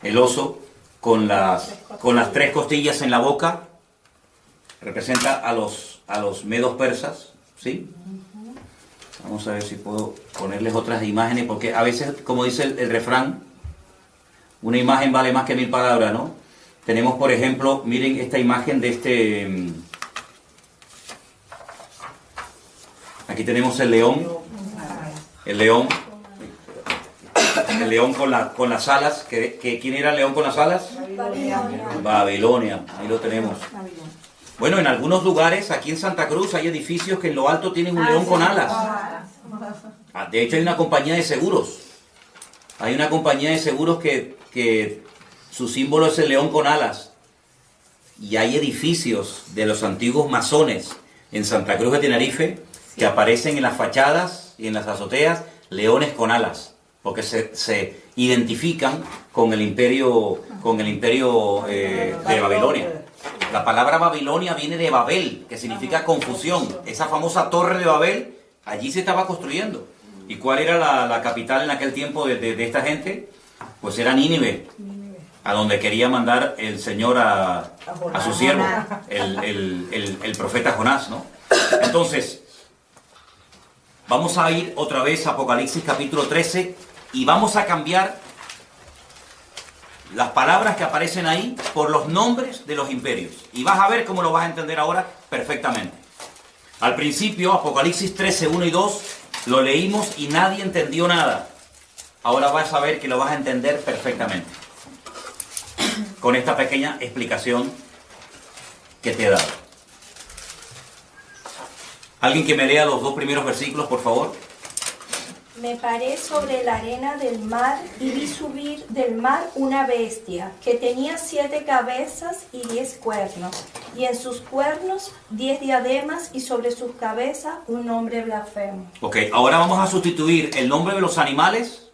El oso con las 3 costillas en la boca representa a los medos persas, ¿sí? Vamos a ver si puedo ponerles otras imágenes, porque a veces, como dice el refrán, una imagen vale más que 1000 palabras, ¿no? Tenemos, por ejemplo, miren esta imagen de este... Aquí tenemos el león con las alas. ¿Quién era el león con las alas? Babilonia, ahí lo tenemos. Bueno, en algunos lugares, aquí en Santa Cruz, hay edificios que en lo alto tienen un león con alas. De hecho, hay una compañía de seguros. Hay una compañía de seguros que su símbolo es el león con alas. Y hay edificios de los antiguos masones en Santa Cruz de Tenerife que aparecen en las fachadas y en las azoteas leones con alas, porque se identifican con el imperio de Babilonia. La palabra Babilonia viene de Babel, que significa confusión. Esa famosa torre de Babel, allí se estaba construyendo. ¿Y cuál era la capital en aquel tiempo de esta gente? Pues era Nínive, a donde quería mandar el Señor a su siervo, el profeta Jonás, ¿no? Entonces, vamos a ir otra vez a Apocalipsis capítulo 13 y vamos a cambiar las palabras que aparecen ahí por los nombres de los imperios. Y vas a ver cómo lo vas a entender ahora perfectamente. Al principio, Apocalipsis 13, 1 y 2, lo leímos y nadie entendió nada. Ahora vas a ver que lo vas a entender perfectamente con esta pequeña explicación que te he dado. ¿Alguien que me lea los 2 primeros versículos, por favor? Me paré sobre la arena del mar y vi subir del mar una bestia que tenía 7 cabezas y 10 cuernos, y en sus cuernos 10 diademas y sobre sus cabezas un nombre blasfemo. Ok, ahora vamos a sustituir el nombre de los animales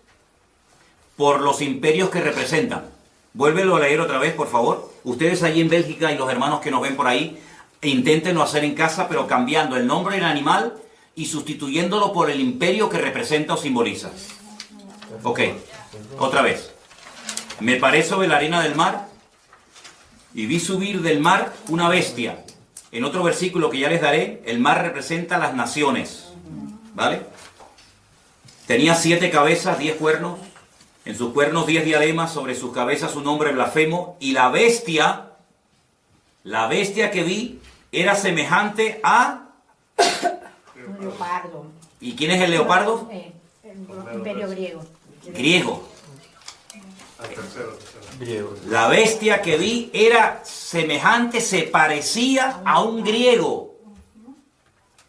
por los imperios que representan. Vuélvelo a leer otra vez, por favor. Ustedes allí en Bélgica y los hermanos que nos ven por ahí, inténtenlo hacer en casa, pero cambiando el nombre del animal y sustituyéndolo por el imperio que representa o simboliza. Ok, otra vez. Me paré sobre la arena del mar y vi subir del mar una bestia. En otro versículo que ya les daré, el mar representa las naciones. ¿Vale? Tenía 7 cabezas, 10 cuernos. En sus cuernos 10 diademas, sobre sus cabezas un nombre blasfemo. Y la bestia que vi era semejante a... Un leopardo. ¿Y quién es el leopardo? El imperio griego. Griego. Al tercero. Griego. La bestia que vi era semejante, se parecía a un griego.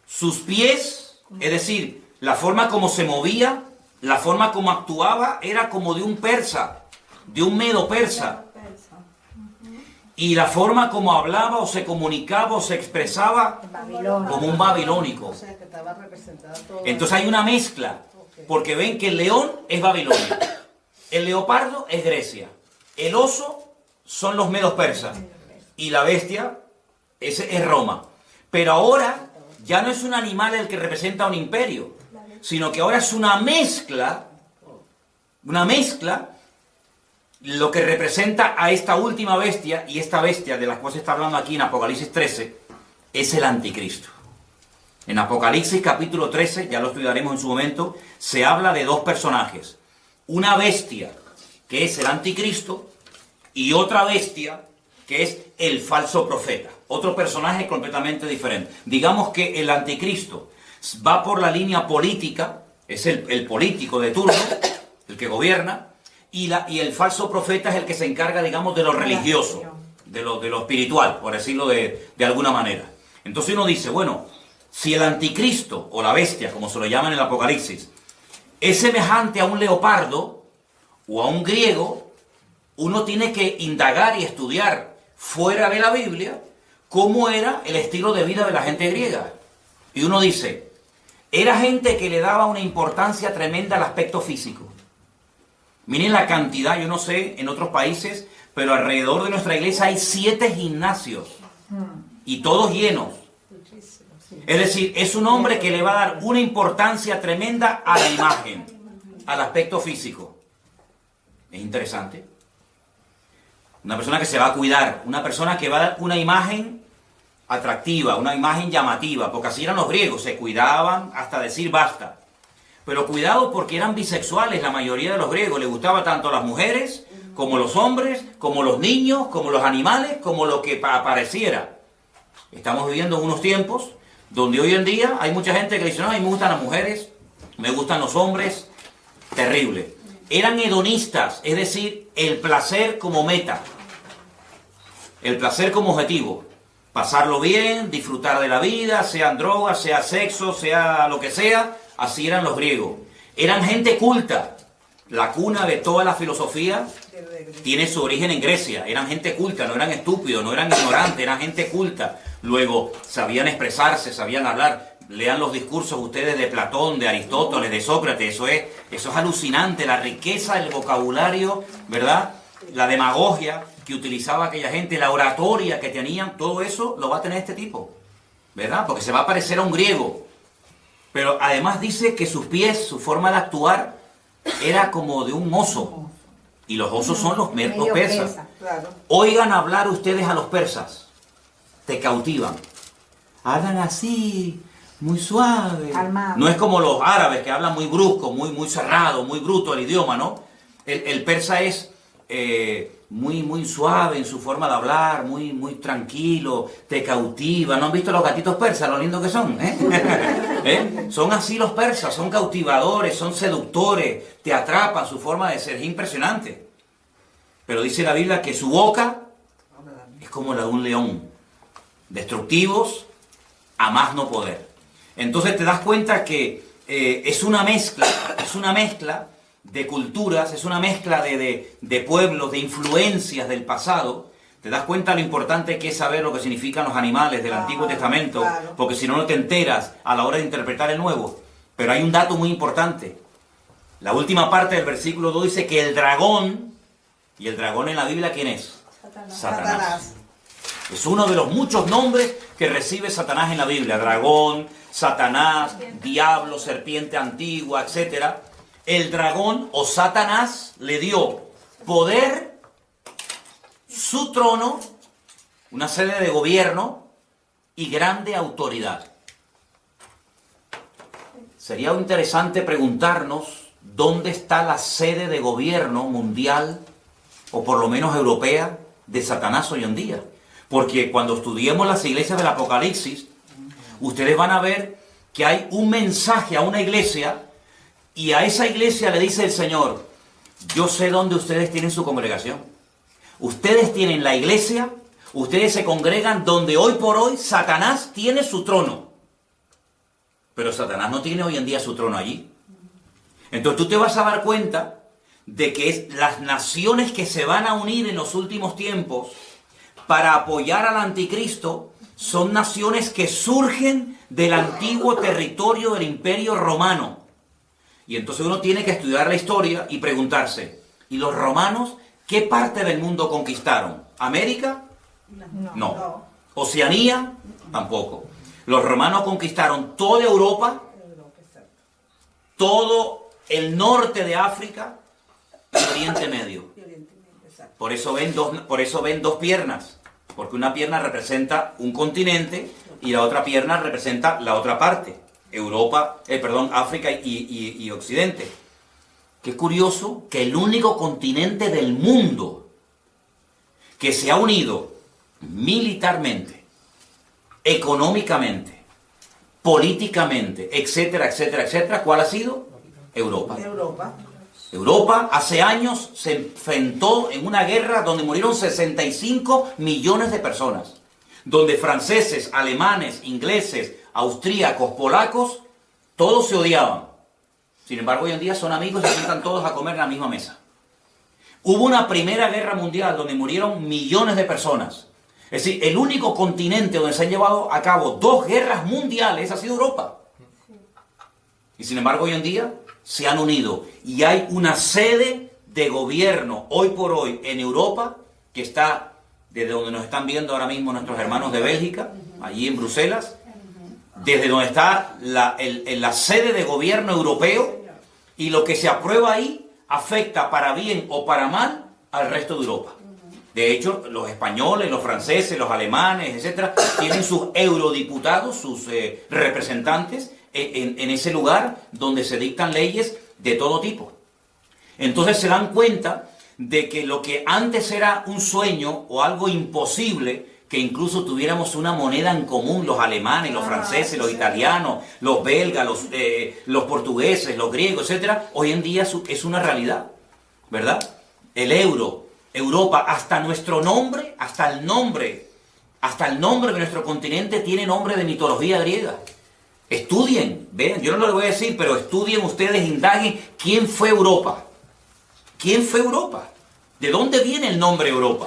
Sus pies, es decir, la forma como se movía, la forma como actuaba, era como de un persa, de un medo persa. Y la forma como hablaba o se comunicaba o se expresaba como un babilónico. O sea, que estaba representada todo. Entonces hay una mezcla, porque ven que el león es Babilonia, el leopardo es Grecia, el oso son los medos persas y la bestia es Roma. Pero ahora ya no es un animal el que representa un imperio, sino que ahora es una mezcla, lo que representa a esta última bestia, y esta bestia de la cual se está hablando aquí en Apocalipsis 13, es el anticristo. En Apocalipsis capítulo 13, ya lo estudiaremos en su momento, se habla de 2 personajes. Una bestia, que es el anticristo, y otra bestia, que es el falso profeta. Otro personaje completamente diferente. Digamos que el anticristo va por la línea política, es el político de turno, el que gobierna, y el falso profeta es el que se encarga, digamos, de lo religioso, de lo espiritual, por decirlo de alguna manera. Entonces uno dice, bueno, si el anticristo, o la bestia, como se lo llama en el Apocalipsis, es semejante a un leopardo o a un griego, uno tiene que indagar y estudiar fuera de la Biblia cómo era el estilo de vida de la gente griega. Y uno dice, era gente que le daba una importancia tremenda al aspecto físico. Miren la cantidad, yo no sé en otros países, pero alrededor de nuestra iglesia hay 7 gimnasios y todos llenos. Es decir, es un hombre que le va a dar una importancia tremenda a la imagen, al aspecto físico. Es interesante. Una persona que se va a cuidar, una persona que va a dar una imagen atractiva, una imagen llamativa, porque así eran los griegos, se cuidaban hasta decir basta. Pero cuidado porque eran bisexuales la mayoría de los griegos, les gustaba tanto las mujeres, como los hombres, como los niños, como los animales, como lo que apareciera. Estamos viviendo en unos tiempos donde hoy en día hay mucha gente que dice, no, a mí me gustan las mujeres, me gustan los hombres, terrible. Eran hedonistas, es decir, el placer como meta, el placer como objetivo. Pasarlo bien, disfrutar de la vida, sean drogas, sea sexo, sea lo que sea. Así eran los griegos. Eran gente culta. La cuna de toda la filosofía tiene su origen en Grecia. Eran gente culta, no eran estúpidos, no eran ignorantes, eran gente culta. Luego, sabían expresarse, sabían hablar. Lean los discursos ustedes de Platón, de Aristóteles, de Sócrates. Eso es alucinante, la riqueza del vocabulario, ¿verdad? La demagogia que utilizaba aquella gente, la oratoria que tenían, todo eso lo va a tener este tipo, ¿verdad? Porque se va a parecer a un griego. Pero además dice que sus pies, su forma de actuar, era como de un oso. Y los osos son los persas. Claro. Oigan hablar ustedes a los persas. Te cautivan. Hablan así, muy suave. Calmado. No es como los árabes que hablan muy brusco, muy cerrado, muy bruto el idioma, ¿no? El persa es muy suave en su forma de hablar, muy tranquilo, te cautiva. ¿No han visto los gatitos persas, lo lindos que son? Son así los persas, son cautivadores, son seductores, te atrapan, su forma de ser es impresionante. Pero dice la Biblia que su boca es como la de un león, destructivos a más no poder. Entonces te das cuenta que es una mezcla de culturas, es una mezcla de pueblos, de influencias del pasado. ¿Te das cuenta lo importante que es saber lo que significan los animales del Antiguo Testamento? Claro. Porque si no, no te enteras a la hora de interpretar el Nuevo. Pero hay un dato muy importante. La última parte del versículo 2 dice que el dragón, y el dragón en la Biblia, ¿quién es? Satanás. Es uno de los muchos nombres que recibe Satanás en la Biblia. Dragón, Satanás, diablo, serpiente antigua, etc. El dragón o Satanás le dio poder, su trono, una sede de gobierno y grande autoridad. Sería interesante preguntarnos dónde está la sede de gobierno mundial, o por lo menos europea, de Satanás hoy en día. Porque cuando estudiemos las iglesias del Apocalipsis, ustedes van a ver que hay un mensaje a una iglesia, y a esa iglesia le dice el Señor: yo sé dónde ustedes tienen su congregación. Ustedes tienen la iglesia, ustedes se congregan donde hoy por hoy Satanás tiene su trono. Pero Satanás no tiene hoy en día su trono allí. Entonces tú te vas a dar cuenta de que las naciones que se van a unir en los últimos tiempos para apoyar al anticristo son naciones que surgen del antiguo territorio del Imperio Romano. Y entonces uno tiene que estudiar la historia y preguntarse: ¿y los romanos qué parte del mundo conquistaron? ¿América? No. ¿Oceanía? Tampoco. Los romanos conquistaron toda Europa, todo el norte de África y Oriente Medio. Por eso ven dos piernas, porque una pierna representa un continente y la otra pierna representa la otra parte, África y Occidente. Qué curioso que el único continente del mundo que se ha unido militarmente, económicamente, políticamente, etcétera, etcétera, etcétera, ¿cuál ha sido? Europa. Europa hace años se enfrentó en una guerra donde murieron 65 millones de personas, donde franceses, alemanes, ingleses, austríacos, polacos, todos se odiaban. Sin embargo, hoy en día son amigos y se sientan todos a comer en la misma mesa. Hubo una primera guerra mundial donde murieron millones de personas. Es decir, el único continente donde se han llevado a cabo 2 guerras mundiales ha sido Europa. Y sin embargo, hoy en día se han unido y hay una sede de gobierno hoy por hoy en Europa, que está desde donde nos están viendo ahora mismo nuestros hermanos de Bélgica, allí en Bruselas, desde donde está la sede de gobierno europeo, y lo que se aprueba ahí afecta para bien o para mal al resto de Europa. De hecho, los españoles, los franceses, los alemanes, etcétera, tienen sus eurodiputados, sus representantes en ese lugar donde se dictan leyes de todo tipo. Entonces se dan cuenta de que lo que antes era un sueño o algo imposible, que incluso tuviéramos una moneda en común, los alemanes, los franceses, los italianos, los belgas, los portugueses, los griegos, etcétera, hoy en día es una realidad, ¿verdad? El euro, Europa, hasta nuestro nombre, hasta el nombre de nuestro continente tiene nombre de mitología griega. Estudien, vean, yo no lo voy a decir, pero estudien ustedes, indaguen quién fue Europa. ¿Quién fue Europa? ¿De dónde viene el nombre Europa?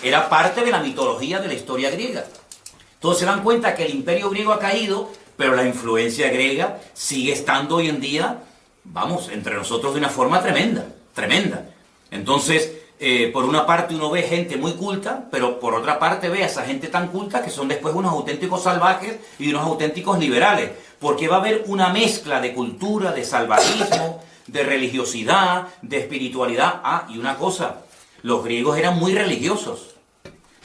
Era parte de la mitología de la historia griega. Entonces se dan cuenta que el imperio griego ha caído, pero la influencia griega sigue estando hoy en día, vamos, entre nosotros de una forma tremenda, tremenda. Entonces, por una parte uno ve gente muy culta, pero por otra parte ve a esa gente tan culta que son después unos auténticos salvajes y unos auténticos liberales, porque va a haber una mezcla de cultura, de salvajismo, de religiosidad, de espiritualidad. Y una cosa, los griegos eran muy religiosos.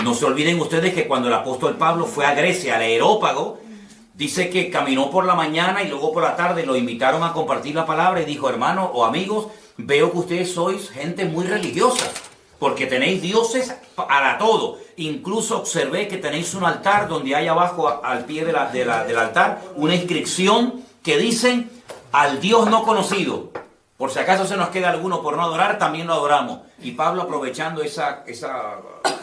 No se olviden ustedes que cuando el apóstol Pablo fue a Grecia, al Areópago, dice que caminó por la mañana y luego por la tarde lo invitaron a compartir la palabra y dijo: hermanos o amigos, veo que ustedes sois gente muy religiosa, porque tenéis dioses para todo. Incluso observé que tenéis un altar donde hay abajo, al pie del altar, una inscripción que dicen: al Dios no conocido. Por si acaso se nos queda alguno por no adorar, también lo adoramos. Y Pablo, aprovechando esa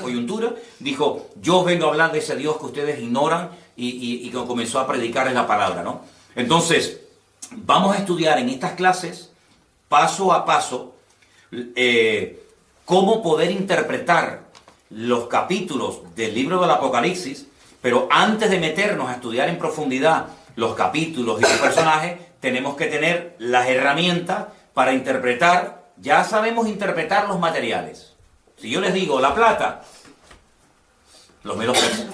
coyuntura, dijo: yo os vengo a hablar de ese Dios que ustedes ignoran, y comenzó a predicarles la palabra, ¿no? Entonces, vamos a estudiar en estas clases, paso a paso, cómo poder interpretar los capítulos del libro del Apocalipsis, pero antes de meternos a estudiar en profundidad los capítulos y los personajes, tenemos que tener las herramientas para interpretar. Ya sabemos interpretar los materiales. Si yo les digo la plata, los medos persas.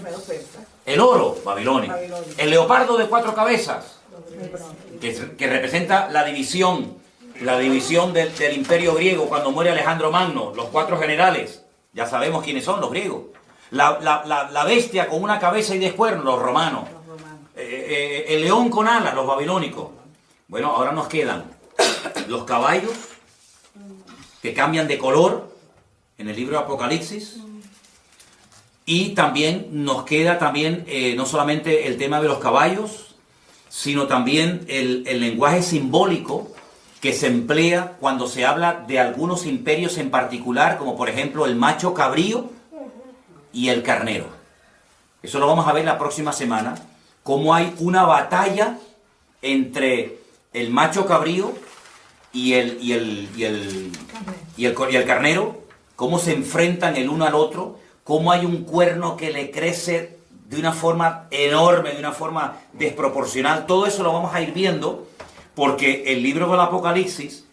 El oro, Babilonia. El leopardo de 4 cabezas, que representa la división del imperio griego cuando muere Alejandro Magno, los 4 generales. Ya sabemos quiénes son los griegos. La bestia con una cabeza y 10 cuernos, los romanos. El león con alas, los babilónicos. Bueno, ahora nos quedan los caballos que cambian de color en el libro de Apocalipsis. Y también nos queda no solamente el tema de los caballos, sino también el lenguaje simbólico que se emplea cuando se habla de algunos imperios en particular, como por ejemplo el macho cabrío y el carnero. Eso lo vamos a ver la próxima semana, cómo hay una batalla entre el macho cabrío y el carnero, cómo se enfrentan el uno al otro, cómo hay un cuerno que le crece de una forma enorme, de una forma desproporcional. Todo eso lo vamos a ir viendo porque el libro del Apocalipsis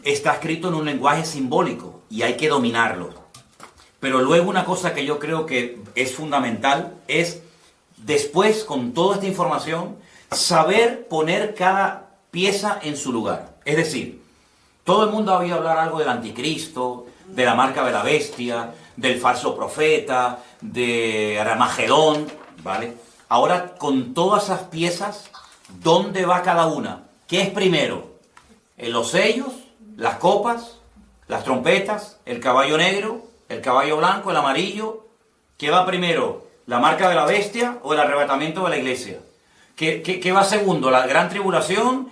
está escrito en un lenguaje simbólico y hay que dominarlo. Pero luego una cosa que yo creo que es fundamental es, después, con toda esta información, saber poner cada pieza en su lugar. Es decir, todo el mundo ha oído hablar algo del anticristo, de la marca de la bestia, del falso profeta, de Armagedón, ¿vale? Ahora, con todas esas piezas, ¿dónde va cada una? ¿Qué es primero? ¿Los sellos, las copas, las trompetas, el caballo negro, el caballo blanco, el amarillo? ¿Qué va primero? ¿La marca de la bestia o el arrebatamiento de la iglesia? ¿Qué va segundo? ¿La gran tribulación?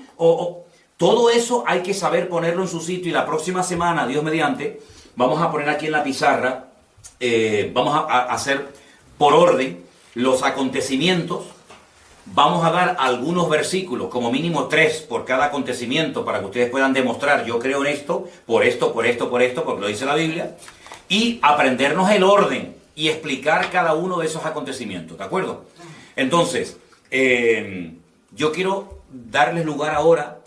Todo eso hay que saber ponerlo en su sitio, y la próxima semana, Dios mediante, vamos a poner aquí en la pizarra, vamos a hacer por orden los acontecimientos. Vamos a dar algunos versículos, como mínimo 3 por cada acontecimiento, para que ustedes puedan demostrar, yo creo en esto, por esto, porque lo dice la Biblia, y aprendernos el orden y explicar cada uno de esos acontecimientos, ¿de acuerdo? Entonces, yo quiero darles lugar ahora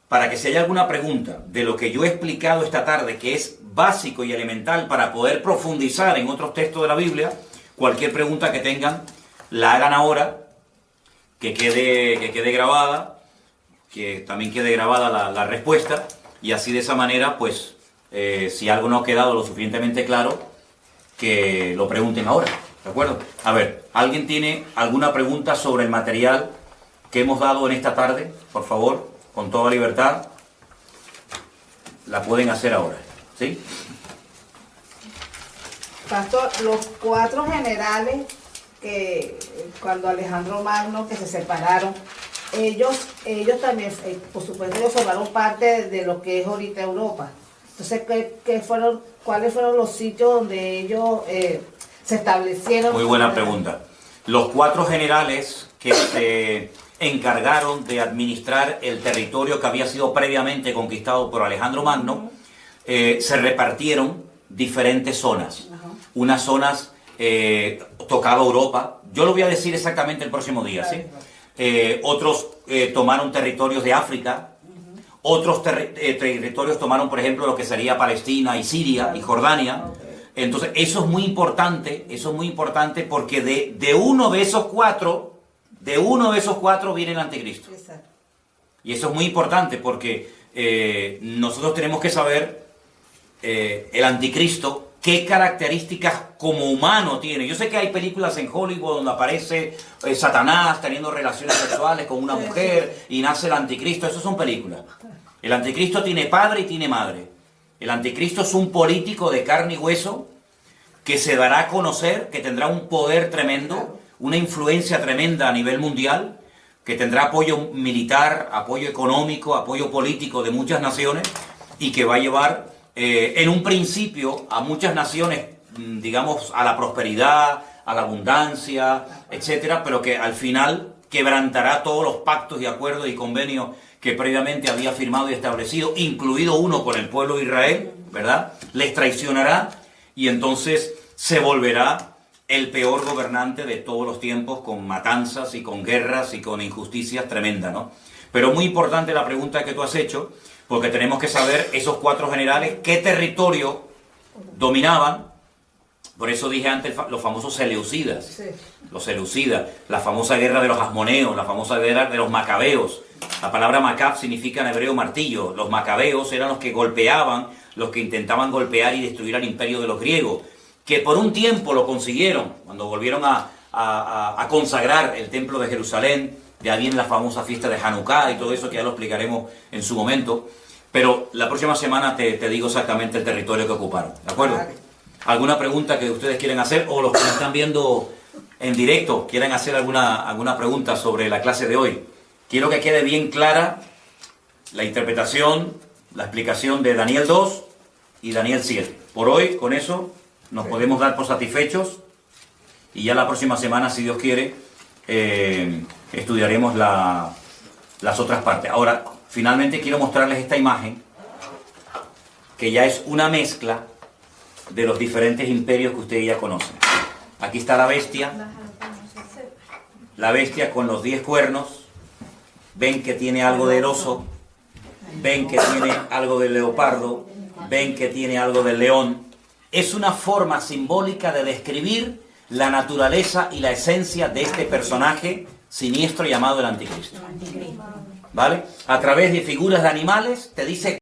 para que si hay alguna pregunta de lo que yo he explicado esta tarde, que es básico y elemental para poder profundizar en otros textos de la Biblia, cualquier pregunta que tengan, la hagan ahora, que quede grabada, que también quede grabada la respuesta, y así de esa manera, pues, si algo no ha quedado lo suficientemente claro, que lo pregunten ahora, ¿de acuerdo? A ver, ¿alguien tiene alguna pregunta sobre el material que hemos dado en esta tarde? Por favor, con toda libertad, la pueden hacer ahora, ¿sí? Pastor, los 4 generales que cuando Alejandro Magno, que se separaron, ellos también, por supuesto, ellos formaron parte de lo que es ahorita Europa. Entonces, ¿cuáles fueron los sitios donde ellos se establecieron? Muy buena pregunta. Los 4 generales que se encargaron de administrar el territorio que había sido previamente conquistado por Alejandro Magno, se repartieron diferentes zonas. Unas zonas tocaba Europa, yo lo voy a decir exactamente el próximo día, ¿sí? Otros tomaron territorios de África, otros territorios tomaron, por ejemplo, lo que sería Palestina y Siria y Jordania. Entonces, eso es muy importante porque de uno de esos cuatro viene el anticristo. Y eso es muy importante porque nosotros tenemos que saber el anticristo, qué características como humano tiene. Yo sé que hay películas en Hollywood donde aparece Satanás teniendo relaciones sexuales con una mujer y nace el anticristo. Esas son películas. El anticristo tiene padre y tiene madre. El anticristo es un político de carne y hueso que se dará a conocer, que tendrá un poder tremendo, una influencia tremenda a nivel mundial, que tendrá apoyo militar, apoyo económico, apoyo político de muchas naciones, y que va a llevar en un principio a muchas naciones, digamos, a la prosperidad, a la abundancia, etcétera, pero que al final quebrantará todos los pactos y acuerdos y convenios que previamente había firmado y establecido, incluido uno con el pueblo de Israel, ¿verdad? Les traicionará y entonces se volverá el peor gobernante de todos los tiempos, con matanzas y con guerras y con injusticias tremendas, ¿no? Pero muy importante la pregunta que tú has hecho, porque tenemos que saber esos 4 generales qué territorio dominaban. Por eso dije antes los famosos seleucidas, Sí. los seleucidas, la famosa guerra de los asmoneos, la famosa guerra de los macabeos. La palabra macab significa en hebreo martillo. Los macabeos eran los que golpeaban, los que intentaban golpear y destruir al imperio de los griegos, que por un tiempo lo consiguieron, cuando volvieron a consagrar el templo de Jerusalén. De ahí viene la famosa fiesta de Hanukkah y todo eso, que ya lo explicaremos en su momento. Pero la próxima semana te digo exactamente el territorio que ocuparon, ¿de acuerdo? Vale. ¿Alguna pregunta que ustedes quieren hacer, o los que me están viendo en directo quieren hacer alguna pregunta sobre la clase de hoy? Quiero que quede bien clara la interpretación, la explicación de Daniel 2 y Daniel 7. Por hoy, con eso, nos podemos dar por satisfechos, y ya la próxima semana, si Dios quiere, estudiaremos las otras partes. Ahora, finalmente quiero mostrarles esta imagen, que ya es una mezcla de los diferentes imperios que ustedes ya conocen. Aquí está la bestia con los 10 cuernos. Ven que tiene algo del oso, ven que tiene algo del leopardo, ven que tiene algo del león. Es una forma simbólica de describir la naturaleza y la esencia de este personaje siniestro llamado el Anticristo. ¿Vale? A través de figuras de animales te dice